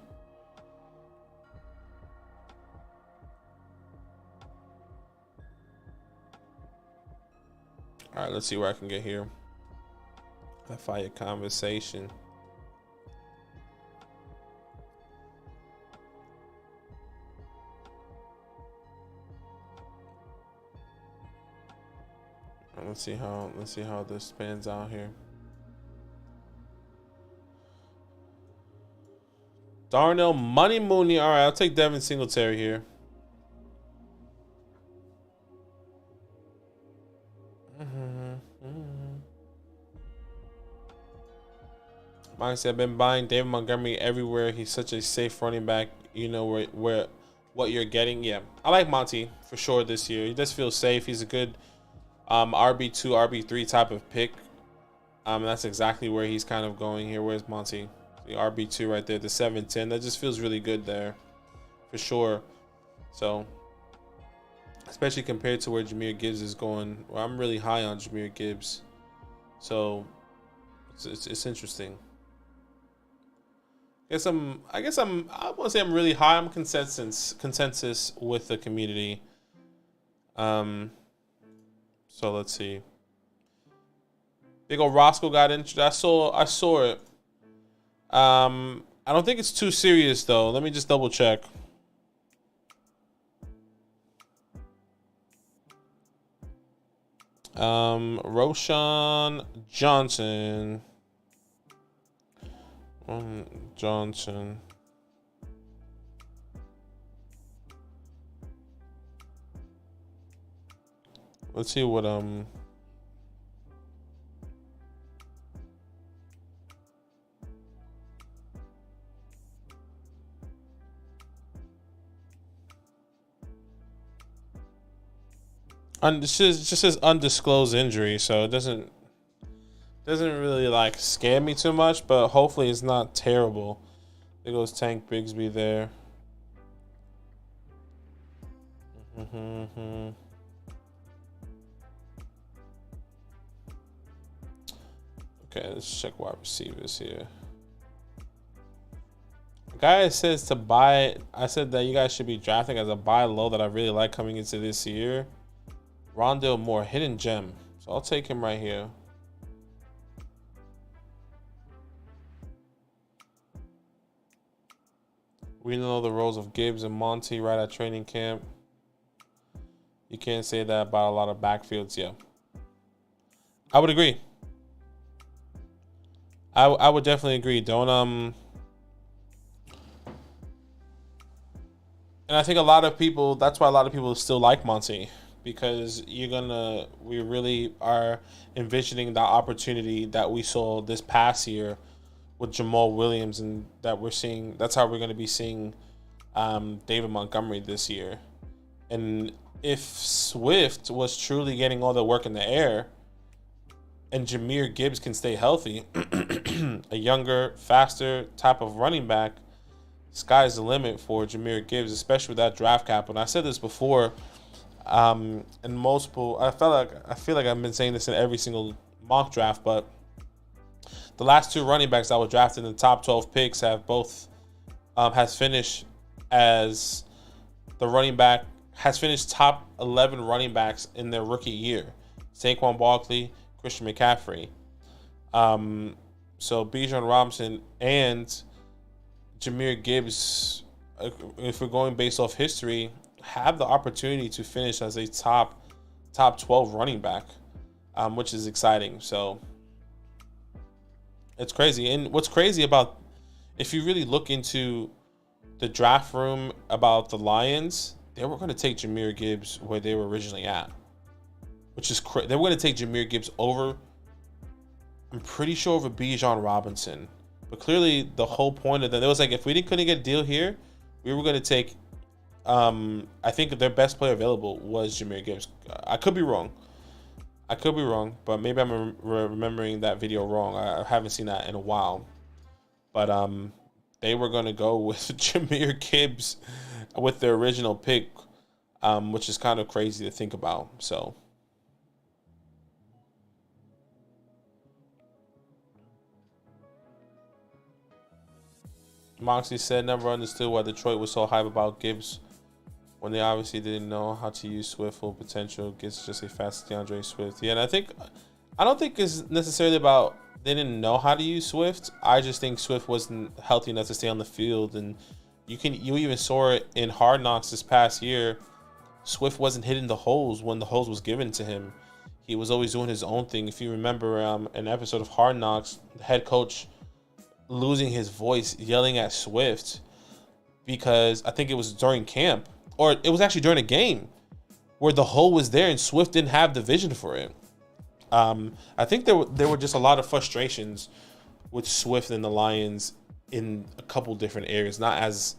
All right, let's see where I can get here. A fire conversation. Let's see how this pans out here. Darnell Money Mooney. All right, I'll take Devin Singletary here. Honestly, I've been buying David Montgomery everywhere. He's such a safe running back. You know where what you're getting. Yeah, I like Monty for sure this year. He does feel safe. He's a good RB2, RB3 type of pick. That's exactly where he's kind of going here. Where's Monty? The RB2 right there, the 7-10. That just feels really good there for sure. So, especially compared to where Jahmyr Gibbs is going. Well, I'm really high on Jahmyr Gibbs. So, it's interesting. I want to say I'm really high. I'm consensus with the community. So let's see. Big ol' Roscoe got injured. I saw it. I don't think it's too serious though. Let me just double check. Roschon Johnson. Johnson. Let's see what this just says undisclosed injury, so it doesn't really like scare me too much, but hopefully it's not terrible. There goes Tank Bigsby there. Okay, let's check wide receivers here. The guy says to buy. I said that you guys should be drafting as a buy low that I really like coming into this year. Rondale Moore, hidden gem. So I'll take him right here. We know the roles of Gibbs and Monty right at training camp. You can't say that about a lot of backfields. Yeah, I would agree. I would definitely agree. Don't and I think a lot of people. That's why a lot of people still like Monty, because we really are envisioning the opportunity that we saw this past year with Jamal Williams, and that we're seeing. That's how we're going to be seeing David Montgomery this year. And if Swift was truly getting all the work in the air, and Jahmyr Gibbs can stay healthy, a younger, faster type of running back, sky's the limit for Jahmyr Gibbs, especially with that draft capital. And I said this before, in multiple. I feel like I've been saying this in every single mock draft, but the last two running backs that were drafted in the top 12 picks have both has finished as the running back has finished top 11 running backs in their rookie year. Saquon Barkley, Christian McCaffrey. So Bijan Robinson and Jahmyr Gibbs, if we're going based off history, have the opportunity to finish as a top 12 running back, which is exciting. So it's crazy. And what's crazy about, if you really look into the draft room about the Lions, they were going to take Jahmyr Gibbs where they were originally at, which is they were going to take Jahmyr Gibbs over, I'm pretty sure, over Bijan Robinson. But clearly the whole point of that, it was like, if we couldn't get a deal here, we were going to take, I think their best player available was Jahmyr Gibbs. I could be wrong, but maybe I'm remembering that video wrong. I haven't seen that in a while. But they were going to go with Jahmyr Gibbs with their original pick, which is kind of crazy to think about. So Moxley said, never understood why Detroit was so hype about Gibbs when they obviously didn't know how to use Swift full potential. Gets just a fast DeAndre Swift. Yeah, and I don't think it's necessarily about they didn't know how to use Swift. I just think Swift wasn't healthy enough to stay on the field, and you even saw it in Hard Knocks this past year. Swift wasn't hitting the holes when the holes was given to him. He was always doing his own thing. If you remember an episode of Hard Knocks, the head coach losing his voice, yelling at Swift because I think it was during camp, or it was actually during a game where the hole was there and Swift didn't have the vision for it. I think there were just a lot of frustrations with Swift and the Lions in a couple different areas, not as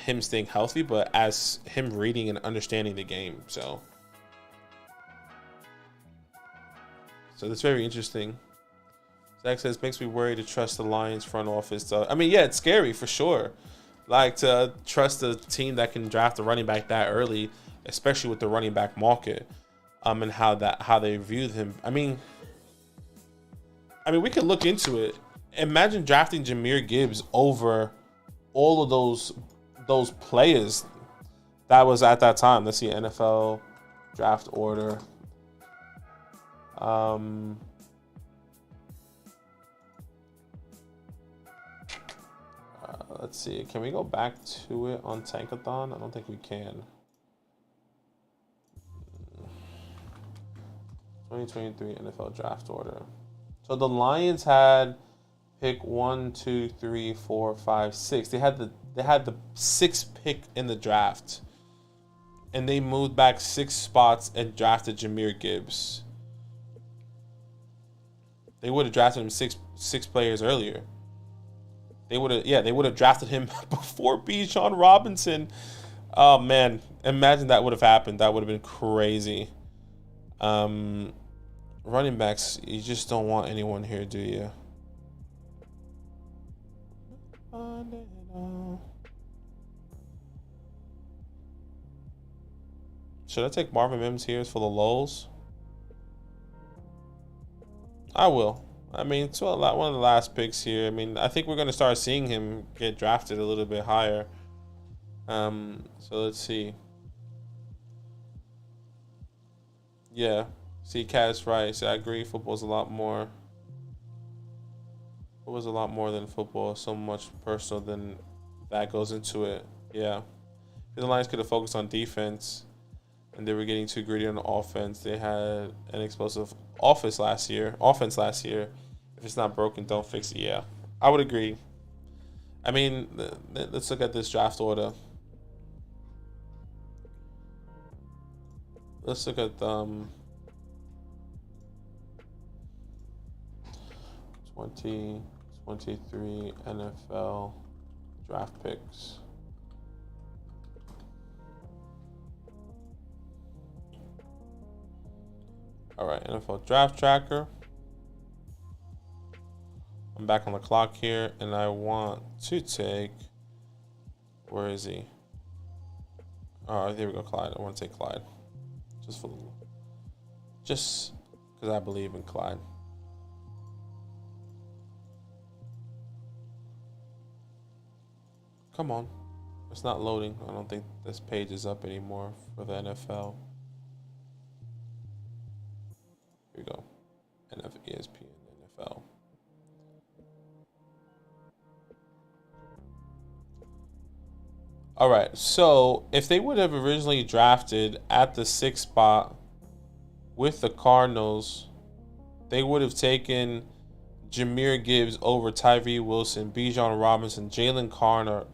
him staying healthy, but as him reading and understanding the game. So that's very interesting. Zach says, makes me worried to trust the Lions front office. I mean, yeah, it's scary for sure. Like, to trust a team that can draft a running back that early, especially with the running back market, and how they viewed him. I mean, we could look into it. Imagine drafting Jahmyr Gibbs over all of those players that was at that time. Let's see, NFL draft order. Let's see. Can we go back to it on Tankathon? I don't think we can. 2023 NFL draft order. So the Lions had pick 1, 2, 3, 4, 5, 6. They had the sixth pick in the draft, and they moved back 6 spots and drafted Jahmyr Gibbs. They would have drafted him six players earlier. They would have drafted him before Bijan Robinson. Oh man, imagine that would have happened. That would have been crazy. Running backs, you just don't want anyone here, do you? Should I take Marvin Mims here for the lulz? I will. I mean, it's one of the last picks here. I mean, I think we're going to start seeing him get drafted a little bit higher. So let's see. Yeah. See, Cat's right. So I agree. Football's a lot more. It was a lot more than football. So much personal than that goes into it. Yeah. The Lions could have focused on defense, and they were getting too greedy on the offense. They had an explosive offense last year. If it's not broken, don't fix it. Yeah, I would agree. I mean, let's look at this draft order. Let's look at 2023 NFL draft picks. All right, NFL draft tracker. I'm back on the clock here, and I want to take. Where is he? Oh, there we go, Clyde. I want to take Clyde, just because I believe in Clyde. Come on, it's not loading. I don't think this page is up anymore for the NFL. Here we go, ESPN NFL. All right, so if they would have originally drafted at the 6th spot with the Cardinals, they would have taken Jahmyr Gibbs over Tyree Wilson, Bijan Robinson, Jalen Carter,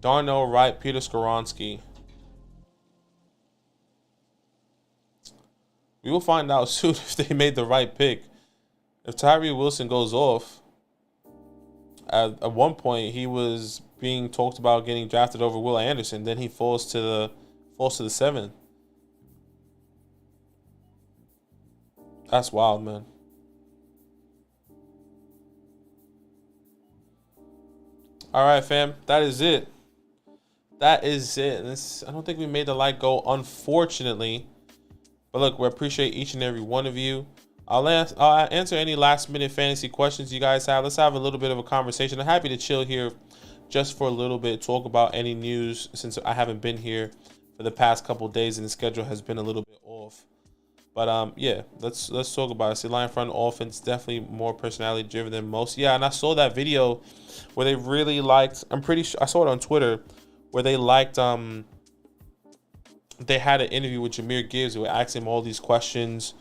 Darnell Wright, Peter Skoronski. We will find out soon if they made the right pick. If Tyree Wilson goes off, at one point he was being talked about getting drafted over Will Anderson. Then he falls to the 7th. That's wild, man. All right, fam. That is it. I don't think we made the light go, unfortunately. But look, we appreciate each and every one of you. I'll answer any last minute fantasy questions you guys have. Let's have a little bit of a conversation. I'm happy to chill here just for a little bit, talk about any news since I haven't been here for the past couple days and the schedule has been a little bit off. But yeah, let's talk about it. See, Lion front offense definitely more personality driven than most. Yeah, and I saw that video where they really liked. I'm pretty sure I saw it on Twitter where they liked. They had an interview with Jahmyr Gibbs. They were asking him all these questions,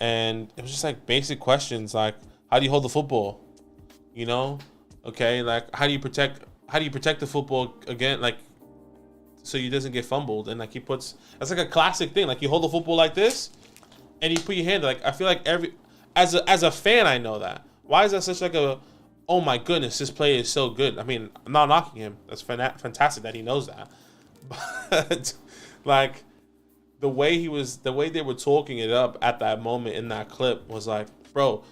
and it was just like basic questions like, how do you hold the football? You know, okay, like how do you protect the football again, like so it doesn't get fumbled? And like that's like a classic thing. Like you hold the football like this, and you put your hand. Like I feel like as a fan, I know that. Why is that such like a, oh my goodness, this player is so good? I mean, I'm not knocking him. That's fantastic that he knows that, but like the way they were talking it up at that moment in that clip was like, bro,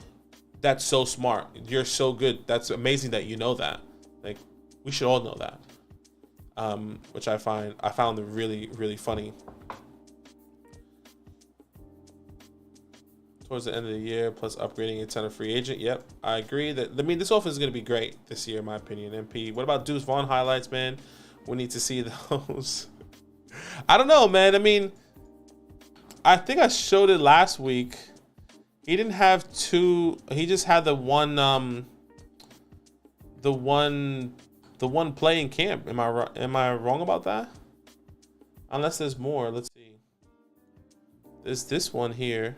that's so smart. You're so good. That's amazing that you know that. Like, we should all know that. Which I found it really, really funny. Towards the end of the year, plus upgrading a ton of free agent. Yep, I agree. This offense is going to be great this year, in my opinion. MP, what about Deuce Vaughn highlights, man? We need to see those. I don't know, man. I mean, I think I showed it last week. He didn't have two. He just had the one play in camp. Am I wrong about that? Unless there's more. Let's see. There's this one here.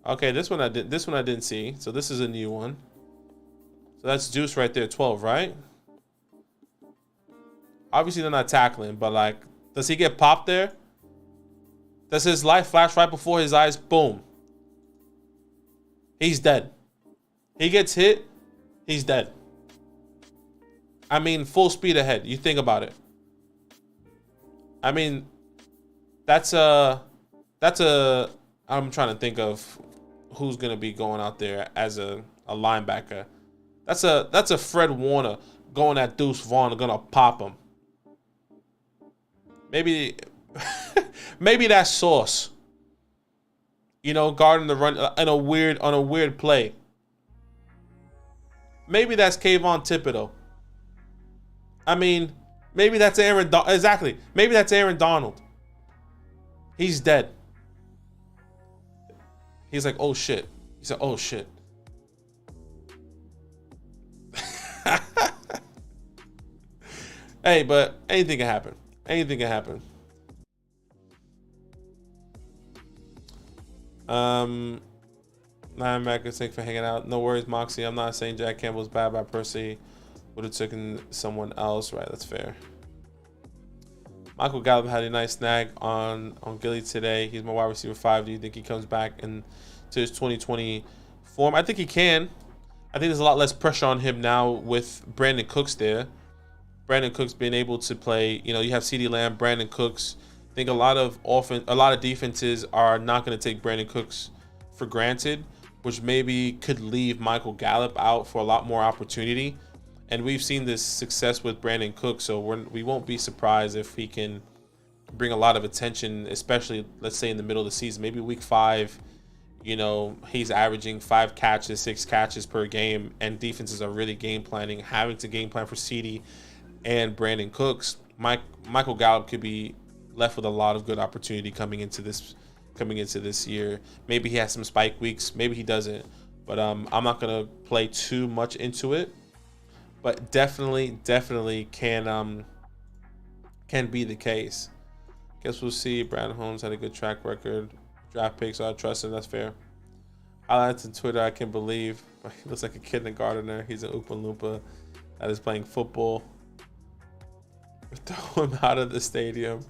Okay, this one I didn't see. So this is a new one. So that's Deuce right there, 12, right? Obviously they're not tackling, but like, does he get popped there? Does his life flash right before his eyes? Boom. He's dead. He gets hit, he's dead. I mean, full speed ahead. You think about it. I mean, that's a I'm trying to think of who's gonna be going out there as a linebacker. That's a Fred Warner going at Deuce Vaughn, gonna pop him. Maybe that's Sauce. You know, guarding the run on a weird play. Maybe that's Kayvon Thibodeaux. I mean, maybe that's exactly. Maybe that's Aaron Donald. He's dead. He's like, oh shit. He said, oh shit. Hey, but anything can happen. Anything can happen. Linebacker, thanks for hanging out. No worries, Moxie. I'm not saying Jack Campbell's bad, but Percy would have taken someone else. Right, that's fair. Michael Gallup had a nice snag on Gilly today. He's my wide receiver 5. Do you think he comes back into his 2020 form? I think he can. I think there's a lot less pressure on him now with Brandon Cooks there. Brandon Cooks being able to play, you know, you have CeeDee Lamb, Brandon Cooks. I think a lot of defenses are not going to take Brandon Cooks for granted, which maybe could leave Michael Gallup out for a lot more opportunity. And we've seen this success with Brandon Cooks, so we won't be surprised if he can bring a lot of attention, especially, let's say, in the middle of the season. Maybe week 5, you know, he's averaging 5 catches, 6 catches per game, and defenses are really game planning, having to game plan for CeeDee and Brandon Cooks. Michael Gallup could be left with a lot of good opportunity coming into this year. Maybe he has some spike weeks, maybe he doesn't, but I'm not gonna play too much into it. But definitely can be the case. Guess we'll see. Brandon Holmes had a good track record. Draft picks, so I trust him. That's fair. Highlights on Twitter, I can't believe. He looks like a kindergartner. He's an Oompa Loompa that is playing football. Throw him out of the stadium.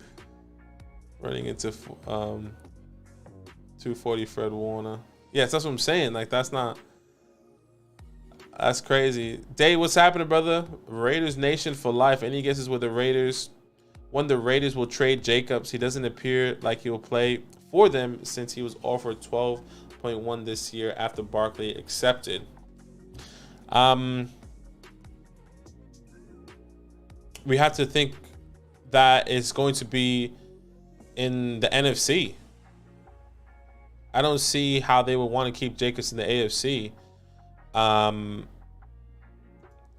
Running into 240 Fred Warner. Yes, that's what I'm saying. Like, that's crazy. Dave, what's happening, brother? Raiders Nation for life. Any guesses with the Raiders? When the Raiders will trade Jacobs? He doesn't appear like he will play for them since he was offered 12.1 this year after Barkley accepted. We have to think that it's going to be in the NFC. I don't see how they would want to keep Jacobs in the AFC.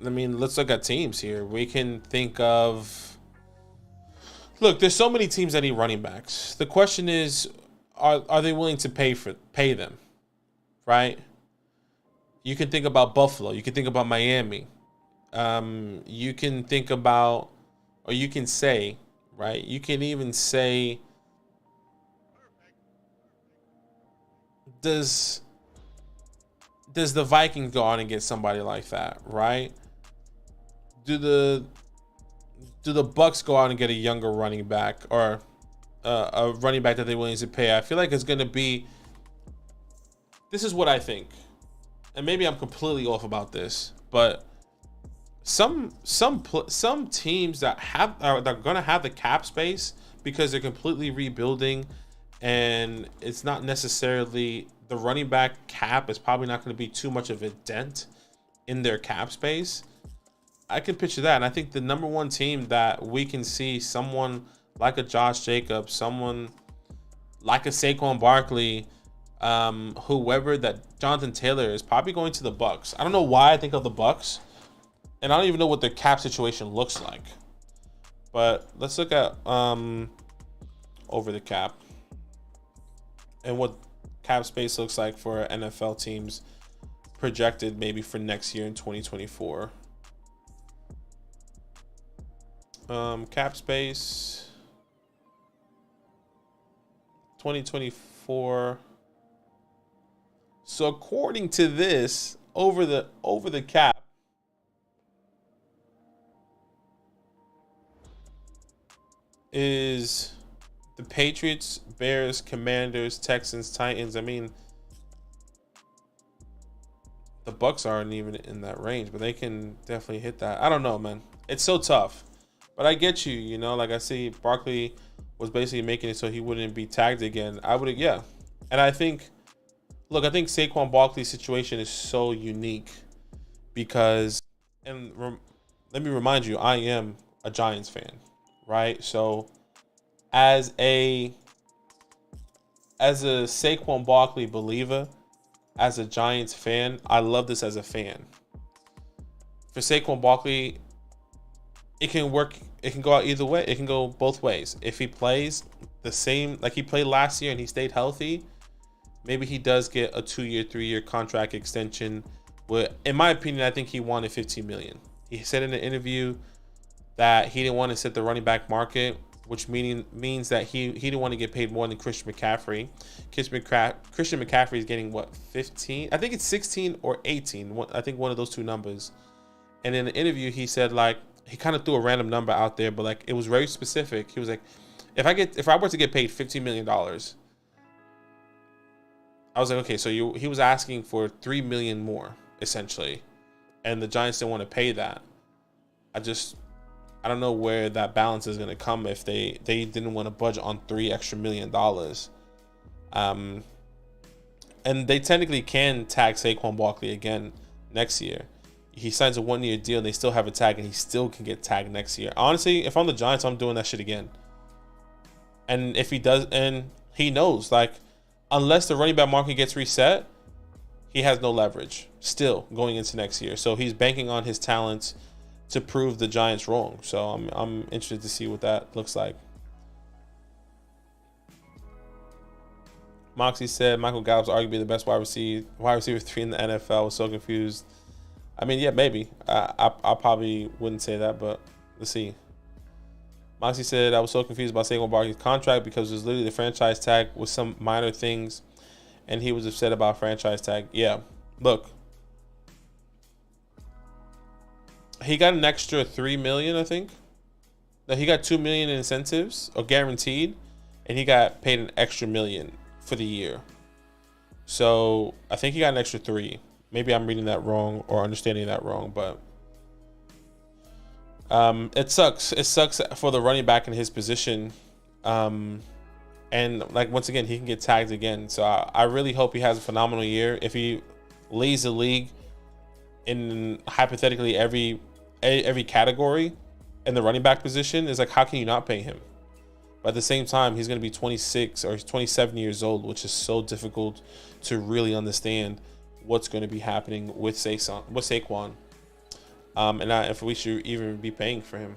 I mean, let's look at teams here. We can think of. Look, there's so many teams that need running backs. The question is, are they willing to pay them, right? You can think about Buffalo. You can think about Miami. You can think about, or you can say, right? You can even say, does the Vikings go on and get somebody like that, right? Do the Bucks go out and get a younger running back, or a running back that they're willing to pay? I feel like it's going to be. This is what I think, and maybe I'm completely off about this, but some teams that they're going to have the cap space because they're completely rebuilding, and it's not necessarily the running back cap is probably not going to be too much of a dent in their cap space. I can picture that. And I think the number one team that we can see someone like a Josh Jacobs, someone like a Saquon Barkley, whoever, that Jonathan Taylor is probably going to the Bucks. I don't know why I think of the Bucks, and I don't even know what their cap situation looks like. But let's look at over the cap and what cap space looks like for NFL teams projected maybe for next year in 2024. Cap space 2024. So according to this, over the cap is the Patriots, Bears, Commanders, Texans, Titans. I mean, the Bucks aren't even in that range, but they can definitely hit that. I don't know, man. It's so tough. But I get you, like I see Barkley was basically making it so he wouldn't be tagged again. Yeah. And I think Saquon Barkley's situation is so unique because, and let me remind you, I am a Giants fan, right? So as a Saquon Barkley believer, as a Giants fan, I love this as a fan. For Saquon Barkley, it can work. It can go out either way. It can go both ways. If he plays the same like he played last year and he stayed healthy, maybe he does get a 2-year, 3-year contract extension. But in my opinion, I think he wanted $15 million. He said in an interview that he didn't want to set the running back market, which means that he didn't want to get paid more than Christian McCaffrey. Christian McCaffrey is getting what, 15? I think it's 16 or 18. I think one of those two numbers. And in the interview, he said he kind of threw a random number out there, but it was very specific. He was like, if I were to get paid $15 million, I was like, okay, so he was asking for $3 million more essentially, and the Giants didn't want to pay that. I don't know where that balance is going to come if they didn't want to budget on $3 extra million. And they technically can tag Saquon Barkley again next year. He signs a 1-year deal and they still have a tag, and he still can get tagged next year. Honestly, if I'm the Giants, I'm doing that shit again. And if he does, and he knows, unless the running back market gets reset, he has no leverage still going into next year. So he's banking on his talents to prove the Giants wrong. So I'm interested to see what that looks like. Moxie said Michael Gallup's arguably the best wide receiver 3 in the NFL. I was so confused. I mean, yeah, maybe. I probably wouldn't say that, but let's see. Moxie said, I was so confused about Saquon Barkley's contract because it was literally the franchise tag with some minor things, and he was upset about franchise tag. Yeah, look. He got an extra $3 million, I think. No, he got $2 million in incentives, or guaranteed, and he got paid an extra $1 million for the year. So I think he got an extra $3 million. Maybe I'm reading that wrong or understanding that wrong, but it sucks. It sucks for the running back in his position. And once again, he can get tagged again. So I really hope he has a phenomenal year. If he leads the league in hypothetically every category in the running back position, is how can you not pay him? But at the same time, he's going to be 26 or 27 years old, which is so difficult to really understand what's going to be happening with Saquon. and if we should even be paying for him.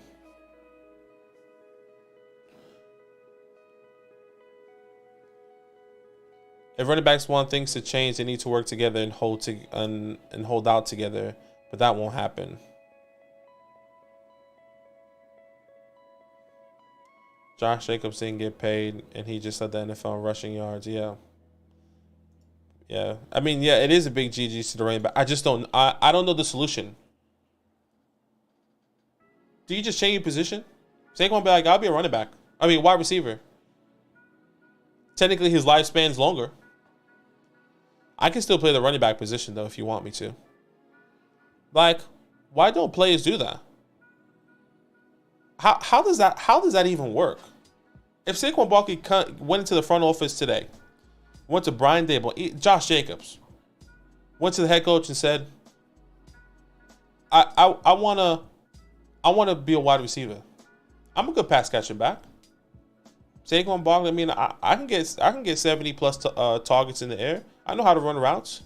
If running backs want things to change, they need to work together and hold out together, but that won't happen. Josh Jacobs didn't get paid, and he just led the NFL in rushing yards. Yeah. I mean, yeah, it is a big GG to the running back. I just don't. I don't know the solution. Do you just change your position? Saquon be like, I'll be a running back. I mean, wide receiver. Technically, his lifespan's longer. I can still play the running back position though if you want me to. Like, why don't players do that? How does that even work? If Saquon Barkley went into the front office today, went to Brian Daboll, Josh Jacobs, went to the head coach and said, I wanna be a wide receiver. I'm a good pass catcher back. Saquon Barkley, I mean, I can get 70 plus targets in the air. I know how to run routes.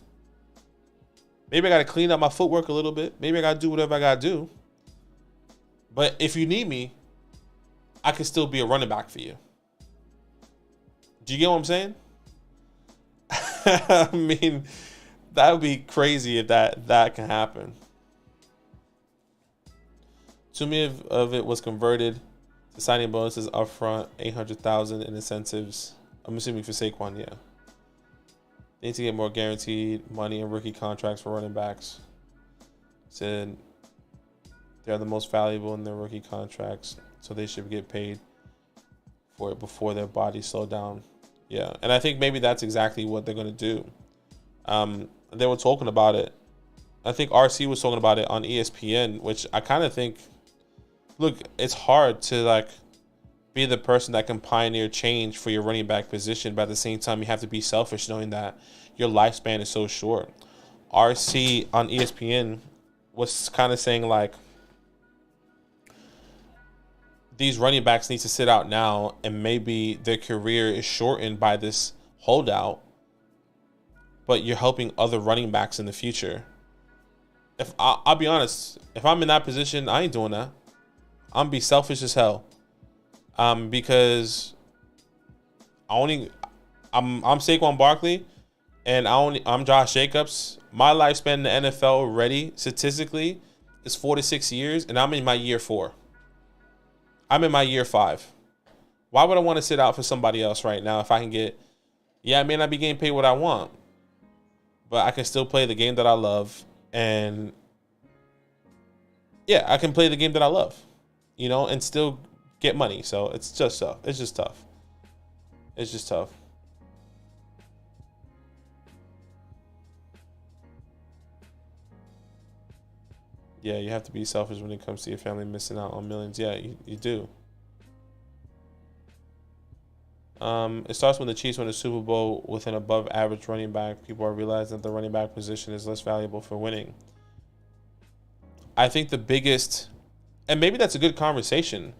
Maybe I got to clean up my footwork a little bit. Maybe I got to do whatever I got to do. But if you need me, I can still be a running back for you. Do you get what I'm saying? I mean, that would be crazy if that can happen. Too many of it was converted to signing bonuses upfront, $800,000 in incentives. I'm assuming for Saquon, yeah. They need to get more guaranteed money and rookie contracts for running backs. Said they're the most valuable in their rookie contracts, so they should get paid for it before their bodies slow down. Yeah, and I think maybe that's exactly what they're going to do. They were talking about it. I think RC was talking about it on ESPN, which I kind of think, look, it's hard to like be the person that can pioneer change for your running back position, but at the same time, you have to be selfish knowing that your lifespan is so short. RC on ESPN was kind of saying like, these running backs need to sit out now, and maybe their career is shortened by this holdout, but you're helping other running backs in the future. If I'll be honest, if I'm in that position, I ain't doing that. I'm be selfish as hell. Because I'm Saquon Barkley, and I'm Josh Jacobs. My lifespan in the NFL already statistically is 4 to 6 years, and I'm in my year 4. I'm in my year 5. Why would I want to sit out for somebody else right now if I can get? Yeah, I may not be getting paid what I want, but I can still play the game that I love, and yeah, I can play the game that I love, you know, and still get money. So it's just tough. It's just tough. It's just tough. Yeah, you have to be selfish when it comes to your family missing out on millions. Yeah, you do. It starts when the Chiefs win the Super Bowl with an above average running back. People are realizing that the running back position is less valuable for winning. I think the biggest, and maybe that's a good conversation,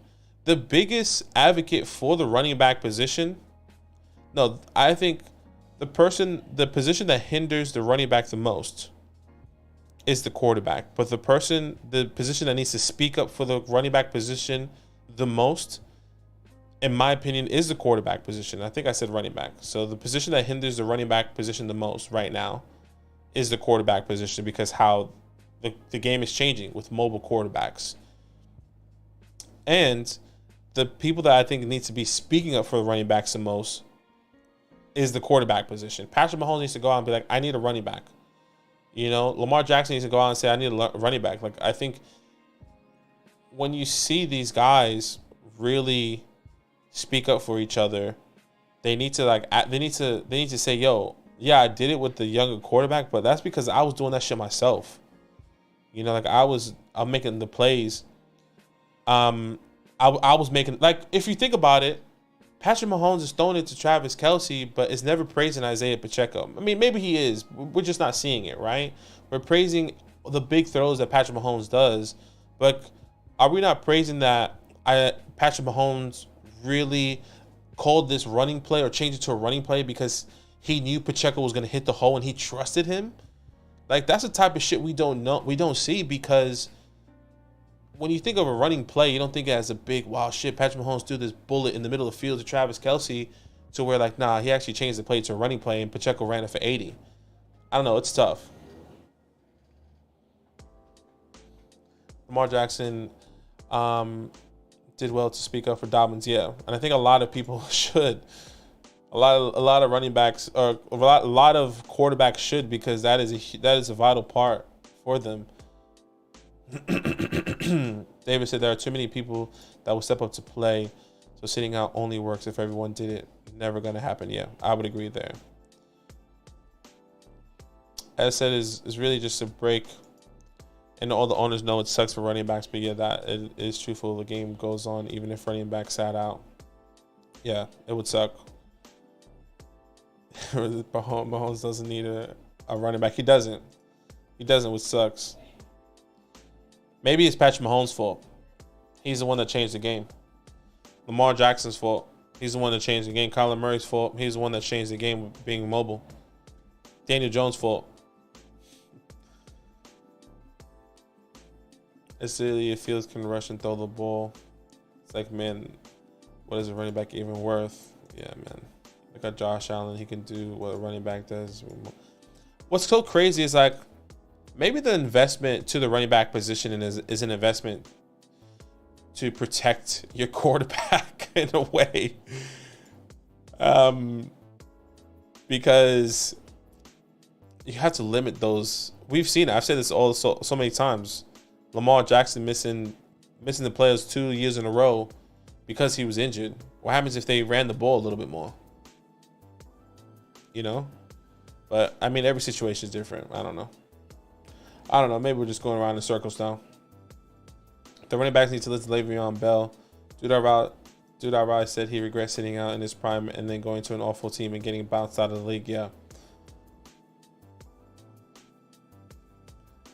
the biggest advocate for the running back position, no, I think the position that hinders the running back the most is the quarterback. But the position that needs to speak up for the running back position the most, in my opinion, is the quarterback position. I think I said running back. So the position that hinders the running back position the most right now is the quarterback position, because how the game is changing with mobile quarterbacks. And the people that I think need to be speaking up for the running backs the most is the quarterback position. Patrick Mahomes needs to go out and be like, I need a running back. You know, Lamar Jackson needs to go out and say, I need a running back. Like, I think when you see these guys really speak up for each other, they need to say, yo, yeah, I did it with the younger quarterback, but that's because I was doing that shit myself. You know, like I'm making the plays. I was making, like, if you think about it, Patrick Mahomes is throwing it to Travis Kelce, but is never praising Isaiah Pacheco. I mean, maybe he is. We're just not seeing it, right? We're praising the big throws that Patrick Mahomes does, but are we not praising that Patrick Mahomes really called this running play or changed it to a running play because he knew Pacheco was going to hit the hole and he trusted him? Like, that's the type of shit we don't see, because when you think of a running play, you don't think it as a big, wow, shit, Patrick Mahomes threw this bullet in the middle of the field to Travis Kelce, to where, like, nah, he actually changed the play to a running play, and Pacheco ran it for 80. I don't know. It's tough. Lamar Jackson did well to speak up for Dobbins, yeah. And I think a lot of people should. A lot of running backs, or a lot of quarterbacks should, because that is a vital part for them. David said there are too many people that will step up to play, so sitting out only works if everyone did it. Never gonna happen. Yeah, I would agree there. As I said, is really just a break, and all the owners know it sucks for running backs, but yeah, that it is truthful. The game goes on even if running backs sat out. Yeah, it would suck. Mahomes doesn't need a running back. He doesn't, which sucks. Maybe it's Patrick Mahomes' fault. He's the one that changed the game. Lamar Jackson's fault. He's the one that changed the game. Kyler Murray's fault. He's the one that changed the game with being mobile. Daniel Jones' fault. It's really, if Fields can rush and throw the ball, it's like, man, what is a running back even worth? Yeah, man. Look at Josh Allen. He can do what a running back does. What's so crazy is, like, maybe the investment to the running back position is an investment to protect your quarterback in a way. Because you have to limit those. We've seen it. I've said this so many times. Lamar Jackson missing the playoffs 2 years in a row because he was injured. What happens if they ran the ball a little bit more? You know? But, I mean, every situation is different. I don't know. Maybe we're just going around in circles now. The running backs need to listen to Le'Veon Bell. Dude Riley said he regrets sitting out in his prime and then going to an awful team and getting bounced out of the league. Yeah.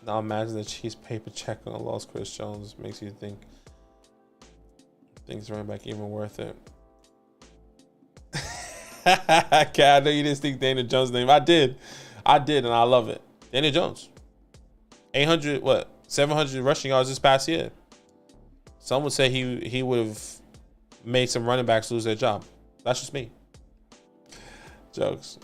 Now imagine the Chiefs paper check on a lost Chris Jones. Makes you think the running back even worth it. Okay, I know you didn't think Daniel Jones' name. I did, and I love it. Daniel Jones. 700 rushing yards this past year. Some would say he would have made some running backs lose their job. That's just me. Jokes.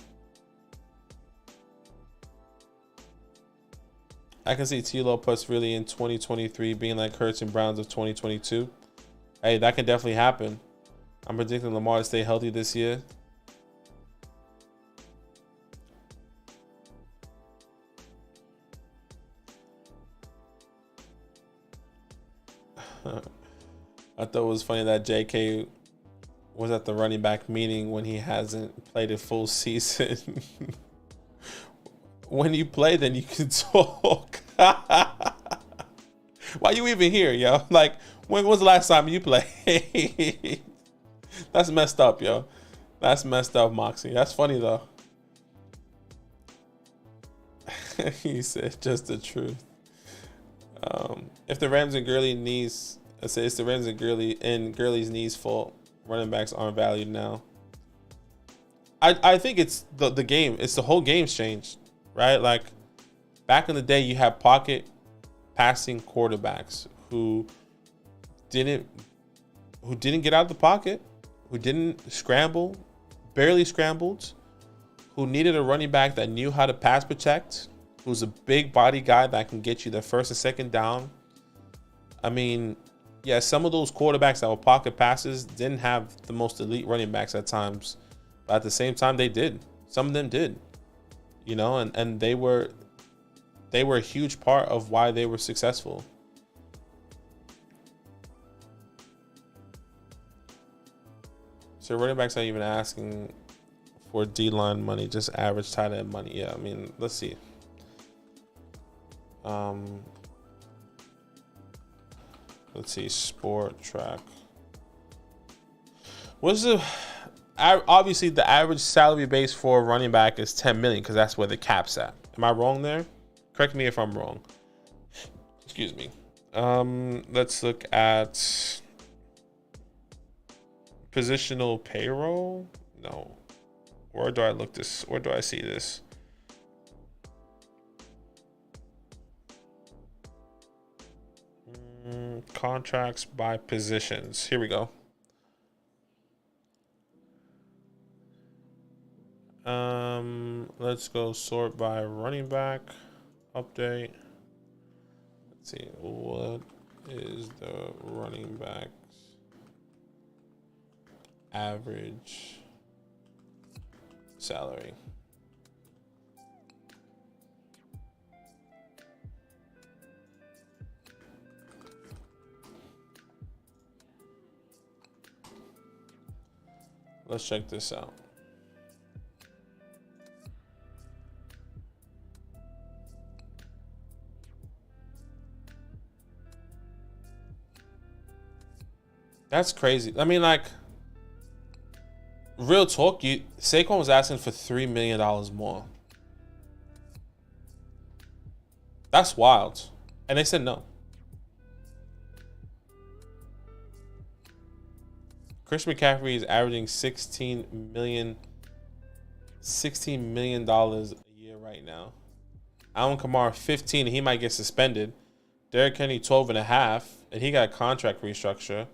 I can see T-Law puts really in 2023 being like Hurts and Browns of 2022. Hey, that can definitely happen. I'm predicting Lamar to stay healthy this year. I thought it was funny that JK was at the running back meeting when he hasn't played a full season. When you play, then you can talk. Why you even here, yo? Like, when was the last time you played? That's messed up, yo. That's messed up, Moxie. That's funny, though. He said just the truth. If the Rams and Gurley knees, it's the Rams and Gurley's knees fault. Running backs aren't valued now. I think it's the game. It's the whole game's changed, right? Like, back in the day, you had pocket passing quarterbacks who didn't get out of the pocket, who didn't scramble, barely scrambled, who needed a running back that knew how to pass protect, who's a big body guy that can get you the first and second down. I mean, yeah, some of those quarterbacks that were pocket passes didn't have the most elite running backs at times, but at the same time, they did. Some of them did, you know, and they were a huge part of why they were successful. So running backs aren't even asking for D-line money, just average tight end money. Yeah, I mean, let's see. Let's see, Sport Track. What's the obviously the average salary base for a running back is 10 million because that's where the cap's at. Am I wrong there? Correct me if I'm wrong. Excuse me. Let's look at positional payroll. No. Where do I look this? Where do I see this? contracts by positions. Here we go. Let's go sort by running back. Update. Let's see, what is the running back's average salary? Let's check this out. That's crazy. I mean, like, real talk, Saquon was asking for $3 million more. That's wild. And they said no. Christian McCaffrey is averaging $16 million a year right now. Alvin Kamara, 15, and he might get suspended. Derrick Henry, 12 and a half, and he got a contract restructure.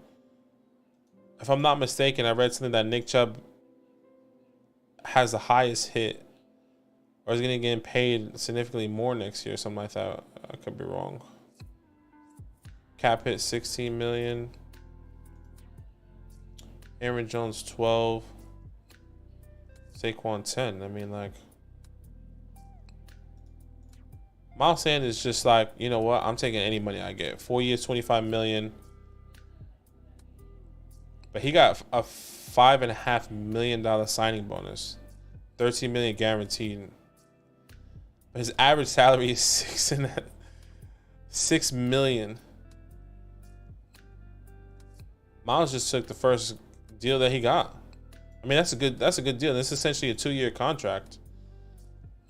If I'm not mistaken, I read something that Nick Chubb has the highest hit, or is going to get paid significantly more next year, something like that. I could be wrong. Cap hit, $16 million. Aaron Jones, 12. Saquon, 10. I mean, like, Miles Sanders is just like, you know what? I'm taking any money I get. 4 years, $25 million. But he got a $5.5 million signing bonus, $13 million guaranteed. But his average salary is $6 million. Miles just took the first deal that he got. I mean, that's a good deal. This is essentially a 2-year contract.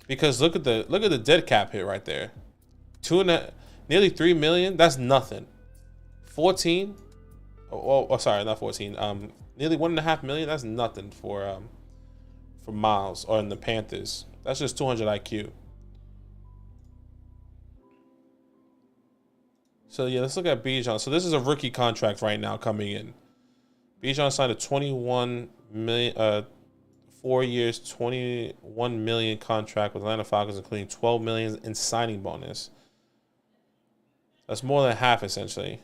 Because look at the dead cap hit right there, nearly $3 million. That's nothing. 14. Oh, sorry, not 14. Nearly $1.5 million. That's nothing for Miles or in the Panthers. That's just 200 IQ. So yeah, let's look at Bijan. So this is a rookie contract right now coming in. Bijan signed a 21 million, 4 years, 21 million contract with Atlanta Falcons, including 12 million in signing bonus. That's more than half essentially.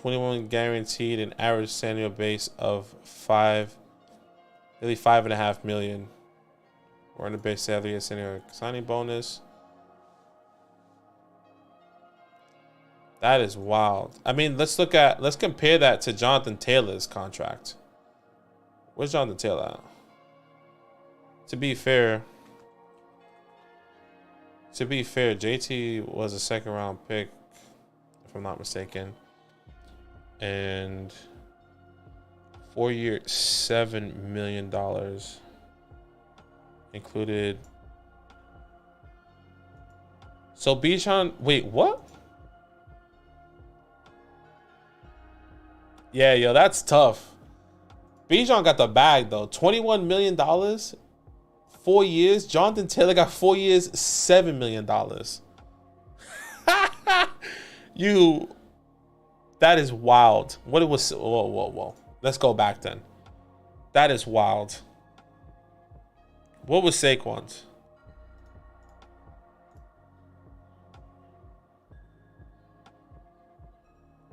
21 guaranteed, an average annual base of nearly $5.5 million. Or in the base salary, annual signing bonus. That is wild. I mean, let's compare that to Jonathan Taylor's contract. Where's Jonathan Taylor at? To be fair, JT was a 2nd round pick, if I'm not mistaken. And 4 year, $7 million included. So Bijan, wait, what? Yeah, yo, that's tough. Bijan got the bag though. $21 million, 4 years. Jonathan Taylor got 4 years, $7 million. That is wild. What it was? Whoa. Let's go back then. That is wild. What was Saquon's?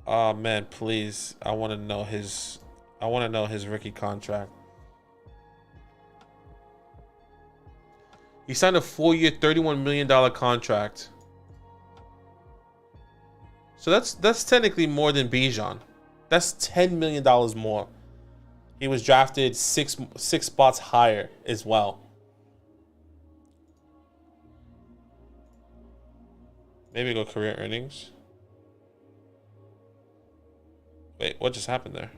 Oh man, please. I want to know his rookie contract. He signed a 4 year, $31 million contract. So that's technically more than Bijan. That's $10 million more. He was drafted six spots higher as well. Maybe go career earnings. Wait, what just happened there?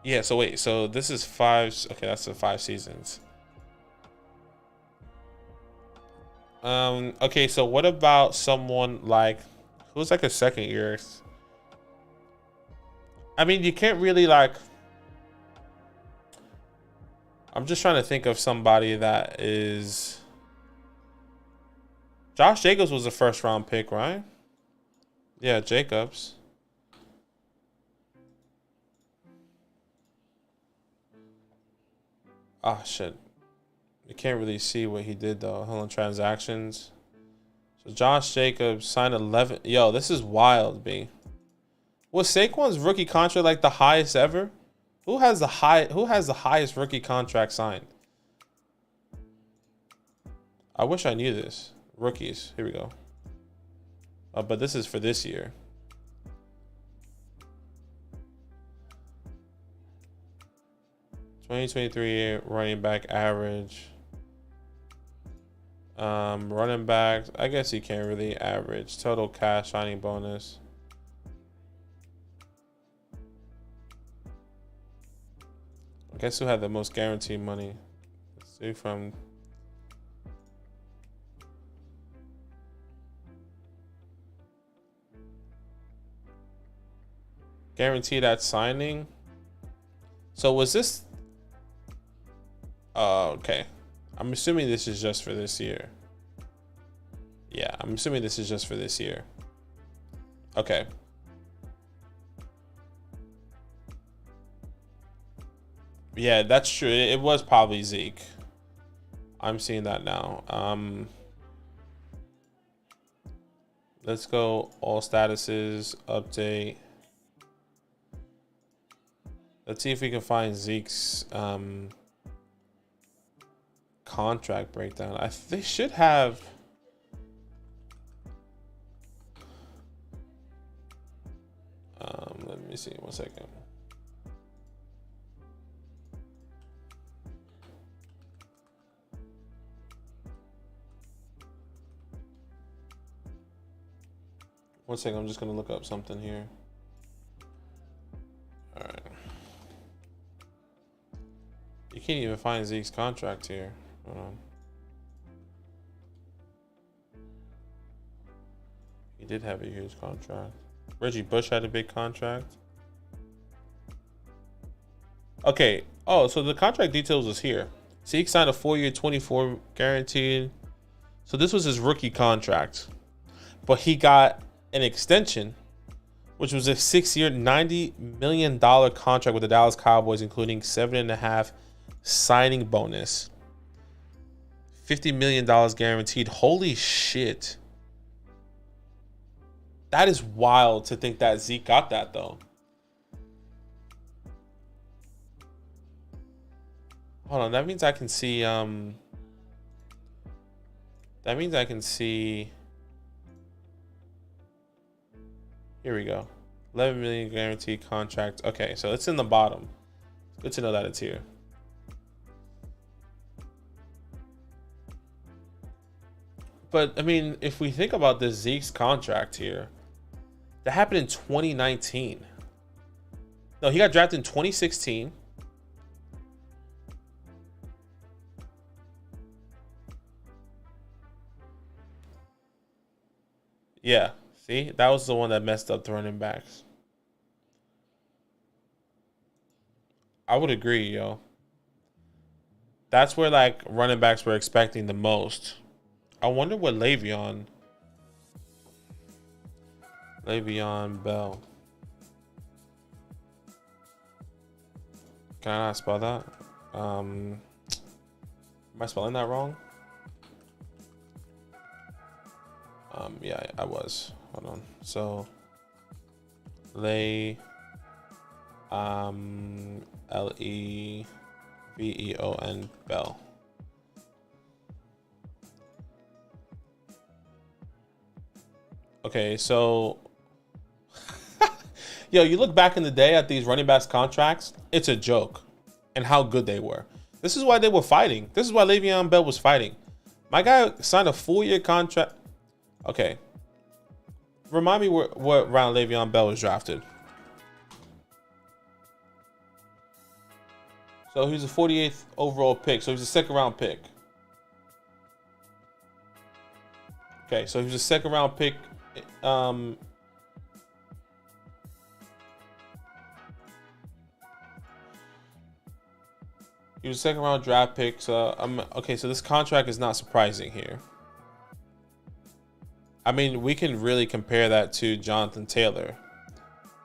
Yeah, so wait, so this is 5, okay, that's the 5 seasons. Okay, so what about someone like, who's like a 2nd year? I mean, you can't really like, I'm just trying to think of somebody that is. Josh Jacobs was a first round pick, right? Yeah, Jacobs. Oh shit. You can't really see what he did though. Hold on, transactions. So Josh Jacobs signed 11. Yo, this is wild, B. Was Saquon's rookie contract like the highest ever? Who has the highest rookie contract signed? I wish I knew this. Rookies. Here we go. But this is for this year. (2023) running back average. Running backs. I guess you can't really average. Total cash signing bonus. Guess who had the most guaranteed money? Let's see from. Guaranteed at signing. So was this? Okay. I'm assuming this is just for this year. Yeah, I'm assuming this is just for this year. Okay. Yeah, that's true. It was probably Zeke. I'm seeing that now. Let's go all statuses, update. Let's see if we can find Zeke's contract breakdown. They should have. Let me see 1 second. One second, I'm just gonna look up something here. All right. You can't even find Zeke's contract here. Hold on. He did have a huge contract. Reggie Bush had a big contract. Okay. Oh, so the contract details is here. Zeke signed a 4-year, 24 guaranteed. So this was his rookie contract, but he got an extension, which was a 6-year, $90 million contract with the Dallas Cowboys, including $7.5 signing bonus, $50 million guaranteed. Holy shit. That is wild to think that Zeke got that though. Hold on, that means I can see here we go. 11 million guaranteed contract. Okay, so it's in the bottom. Good to know that it's here. But I mean, if we think about this Zeke's contract here, that happened in 2019. No, he got drafted in 2016. Yeah, see, that was the one that messed up the running backs. I would agree, yo. That's where like running backs were expecting the most. I wonder what Le'Veon Bell. Can I not spell that? Am I spelling that wrong? Yeah, I was. Hold on. So Le'Veon Bell. Okay, so yo, you look back in the day at these running backs contracts, it's a joke and how good they were. This is why they were fighting. This is why Le'Veon Bell was fighting. My guy signed a 4-year contract. Okay. Remind me what round Le'Veon Bell was drafted. So he's a 48th overall pick. So he's a second round pick. Okay, so he was a second round pick. He was second round draft pick. So okay. So this contract is not surprising here. I mean, we can really compare that to Jonathan Taylor,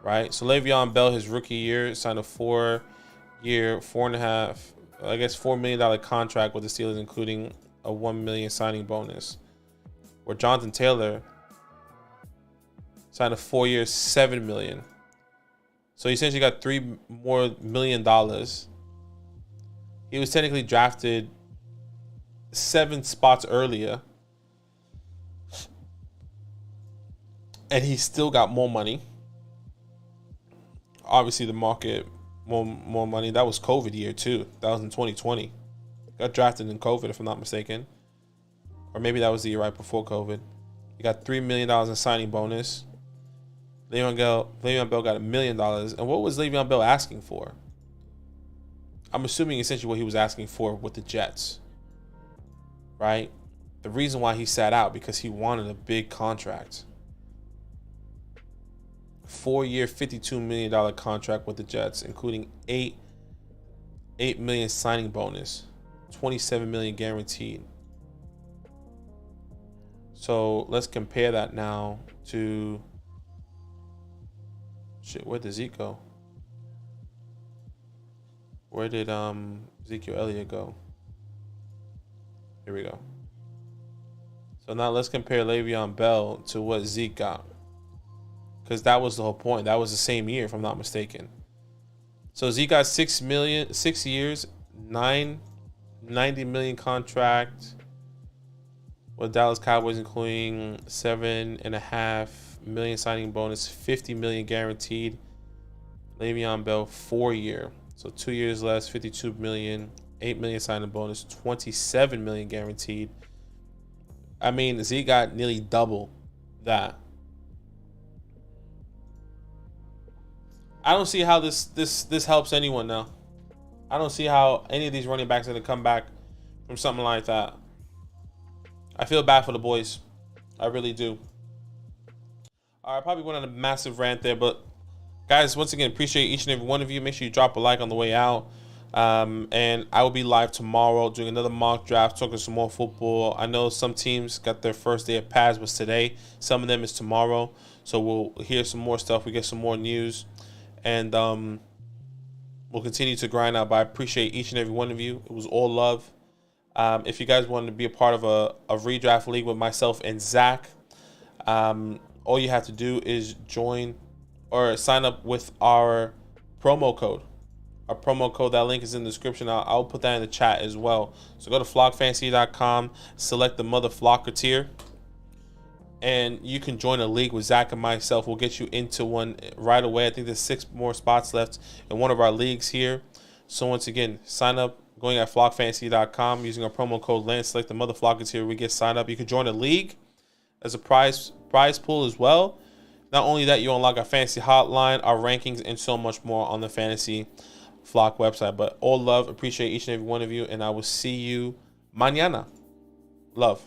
right? So Le'Veon Bell, his rookie year, signed a 4-year, $4 million contract with the Steelers, including a $1 million signing bonus. Where Jonathan Taylor signed a 4-year, $7 million. So he essentially got $3 million more. He was technically drafted 7 spots earlier, and he still got more money. Obviously, the market more money. That was COVID year too. That was in 2020. Got drafted in COVID, if I'm not mistaken, or maybe that was the year right before COVID. He got $3 million in signing bonus. Le'Veon Bell got $1 million. And what was Le'Veon Bell asking for? I'm assuming essentially what he was asking for with the Jets, right? The reason why he sat out, because he wanted a big contract. 4-year, $52 million contract with the Jets, including $8 million signing bonus, $27 million guaranteed. So let's compare that now to where did Zeke go? Where did Ezekiel Elliott go? Here we go. So now let's compare Le'Veon Bell to what Zeke got, because that was the whole point. That was the same year, if I'm not mistaken. So Zeke got 6 years, $90 million contract with Dallas Cowboys, including $7.5 million signing bonus, $50 million guaranteed. Le'Veon Bell 4-year, so 2 years less, $52 million, $8 million signing bonus, $27 million guaranteed. I mean, Zeke got nearly double that. I don't see how this helps anyone now. I don't see how any of these running backs are going to come back from something like that. I feel bad for the boys. I really do. I probably went on a massive rant there, but guys, once again, appreciate each and every one of you. Make sure you drop a like on the way out. And I will be live tomorrow doing another mock draft, talking some more football. I know some teams got their first day of pads was today. Some of them is tomorrow. So we'll hear some more stuff. We get some more news. And we'll continue to grind out. But I appreciate each and every one of you. It was all love. If you guys want to be a part of a redraft league with myself and Zach, all you have to do is join or sign up with our promo code. Our promo code, that link is in the description. I'll put that in the chat as well. So go to flockfantasy.com, select the Mother Flocker tier, and you can join a league with Zach and myself. We'll get you into one right away. I think there's 6 more spots left in one of our leagues here. So once again, sign up going at flockfantasy.com using our promo code LAND. Select the Mother Flocker tier. We get signed up. You can join a league as a prize pool as well. Not only that, you unlock our fantasy hotline, our rankings, and so much more on the Fantasy Flock website. But all love, appreciate each and every one of you, and I will see you mañana. Love.